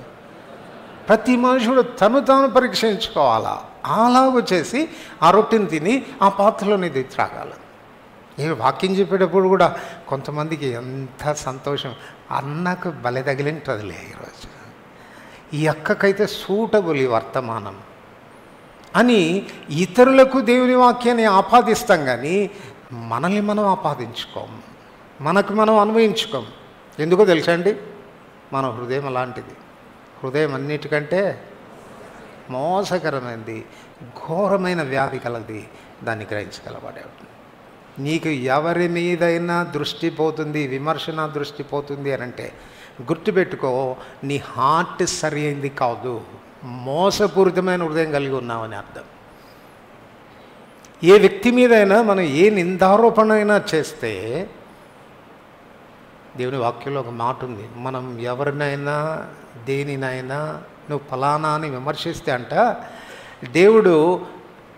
ప్రతి మనుషుడు తను తాను పరీక్షించుకోవాలా. అలాగ చేసి ఆ రొట్టెని తిని ఆ పాత్రలోని త్రాగాలి. నేను వాక్యం చెప్పేటప్పుడు కూడా కొంతమందికి ఎంత సంతోషం, అన్నకు బలె తగిలింటుందిలే ఈరోజు, ఈ అక్కకైతే సూటబుల్ ఈ వర్తమానం అని ఇతరులకు దేవుని వాక్యాన్ని ఆపాదిస్తాం, కానీ మనల్ని మనం ఆపాదించుకోం, మనకు మనం అన్వయించుకోం. ఎందుకో తెలుసా అండి? మన హృదయం అలాంటిది. హృదయం అన్నిటికంటే మోసకరమైనది, ఘోరమైన వ్యాధి కలది. దాన్ని గ్రహించగలవాడేవాడు. నీకు ఎవరి మీదైనా దృష్టి పోతుంది, విమర్శన దృష్టి పోతుంది అని అంటే గుర్తుపెట్టుకో, నీ హార్ట్ సరి అయింది కాదు, మోసపూరితమైన హృదయం కలిగి ఉన్నామని అర్థం. ఏ వ్యక్తి మీదైనా మనం ఏ నిందారోపణ అయినా చేస్తే, దేవుని వాక్యంలో ఒక మాట ఉంది, మనం ఎవరినైనా దేనినైనా నువ్వు ఫలానా అని విమర్శిస్తే అంట, దేవుడు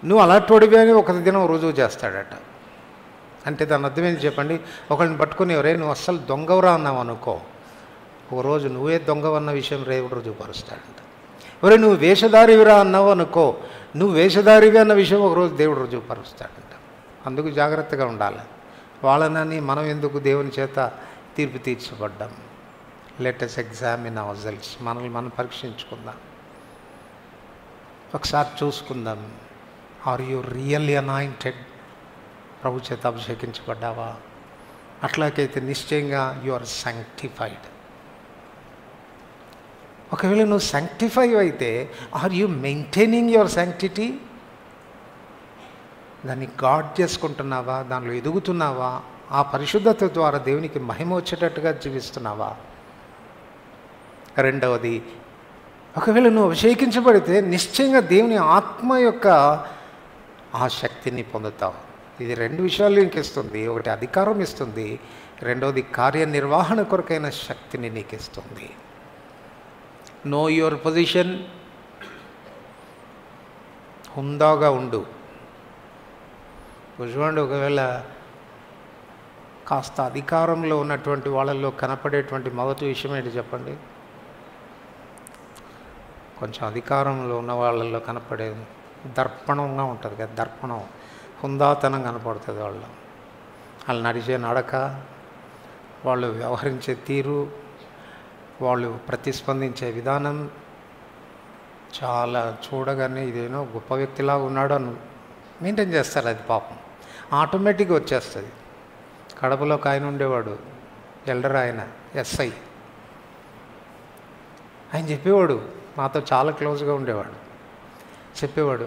నువ్వు అలాంటివాడివి అని ఒక దినం రుజువు చేస్తాడట. అంటే దాని అర్థం ఏంటి చెప్పండి? ఒకరిని పట్టుకుని ఎవరే నువ్వు అస్సలు దొంగవరా అన్నావు అనుకో, ఒకరోజు నువ్వే దొంగవన్న విషయం దేవుడు రుజువుపరుస్తాడంట. ఎవరే నువ్వు వేషధారివిరా అన్నావు అనుకో, నువ్వు వేషధారివి అన్న విషయం ఒకరోజు దేవుడు రుజువుపరుస్తాడంట. అందుకు జాగ్రత్తగా ఉండాలి. వాళ్ళనని మనం ఎందుకు దేవుని చేత తీర్పు తీర్చబడ్డాం? Let us examine ourselves. మనల్ని మనం పరీక్షించుకుందాం, ఒకసారి చూసుకుందాం. Are you really anointed? ప్రభు చేత అభిషేకించబడ్డావా? అట్లాగైతే నిశ్చయంగా యు ఆర్ సాంక్టిఫైడ్. ఒకవేళ నువ్వు సాంక్టిఫై అయితే, are you maintaining your sanctity? దాన్ని గాడ్ చేసుకుంటున్నావా? దానిలో ఎదుగుతున్నావా? ఆ పరిశుద్ధత ద్వారా దేవునికి మహిమ వచ్చేటట్టుగా జీవిస్తున్నావా? రెండవది, ఒకవేళ నువ్వు అభిషేకించబడితే నిశ్చయంగా దేవుని ఆత్మ యొక్క ఆ శక్తిని పొందుతావు. ఇది రెండు విషయాలు నీకు ఇస్తుంది. ఒకటి అధికారం ఇస్తుంది, రెండవది కార్యనిర్వహణ కొరకైన శక్తిని నీకు ఇస్తుంది. Know your position. హుందాగా ఉండు. చూడండి, ఒకవేళ కాస్త అధికారంలో ఉన్నటువంటి వాళ్ళల్లో కనపడేటువంటి మొదటి విషయం ఏంటి చెప్పండి? కొంచెం అధికారంలో ఉన్న వాళ్ళల్లో కనపడేది దర్పణంగా ఉంటుంది కదా, దర్పణం, హుందాతనం కనపడుతుంది వాళ్ళు నడిచే నడక, వాళ్ళు వ్యవహరించే తీరు, వాళ్ళు ప్రతిస్పందించే విధానం చాలా చూడగానే ఇదేనో గొప్ప వ్యక్తిలాగా ఉన్నాడు అని మెయింటైన్ చేస్తారు. అది పాపం ఆటోమేటిక్గా వచ్చేస్తుంది. కడపలో ఒక ఆయన ఉండేవాడు, ఎల్డర్ ఆయన, ఎస్ఐ. ఆయన చెప్పేవాడు, నాతో చాలా క్లోజ్గా ఉండేవాడు. చెప్పేవాడు,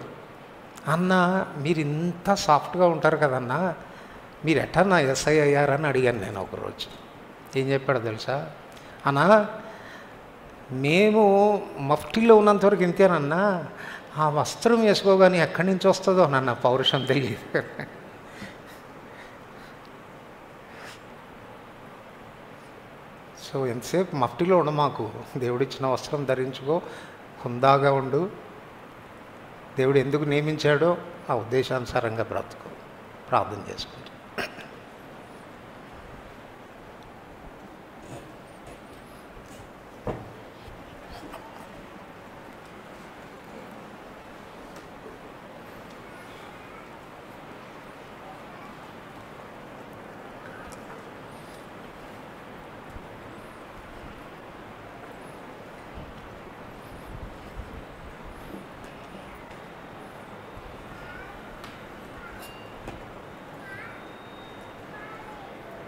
అన్న మీరు ఇంత సాఫ్ట్గా ఉంటారు కదన్నా, మీరు ఎట్టన్నా ఎస్ఐ అయ్యారని అడిగాను నేను ఒకరోజు. ఏం చెప్పాడో తెలుసా? అన్నా మేము మఫ్టీలో ఉన్నంతవరకు ఇంతేనన్నా, ఆ వస్త్రం వేసుకోగానే ఎక్కడి నుంచి వస్తుందో నన్న పౌరుషం తెలియదు. సో ఎంతసేపు మఫ్టీలో ఉండ, మాకు దేవుడిచ్చిన వస్త్రం ధరించుకో, హుందాగా ఉండు, దేవుడు ఎందుకు నియమించాడో ఆ ఉద్దేశానుసారంగా బ్రతుకు. ప్రార్థన చేసుకో.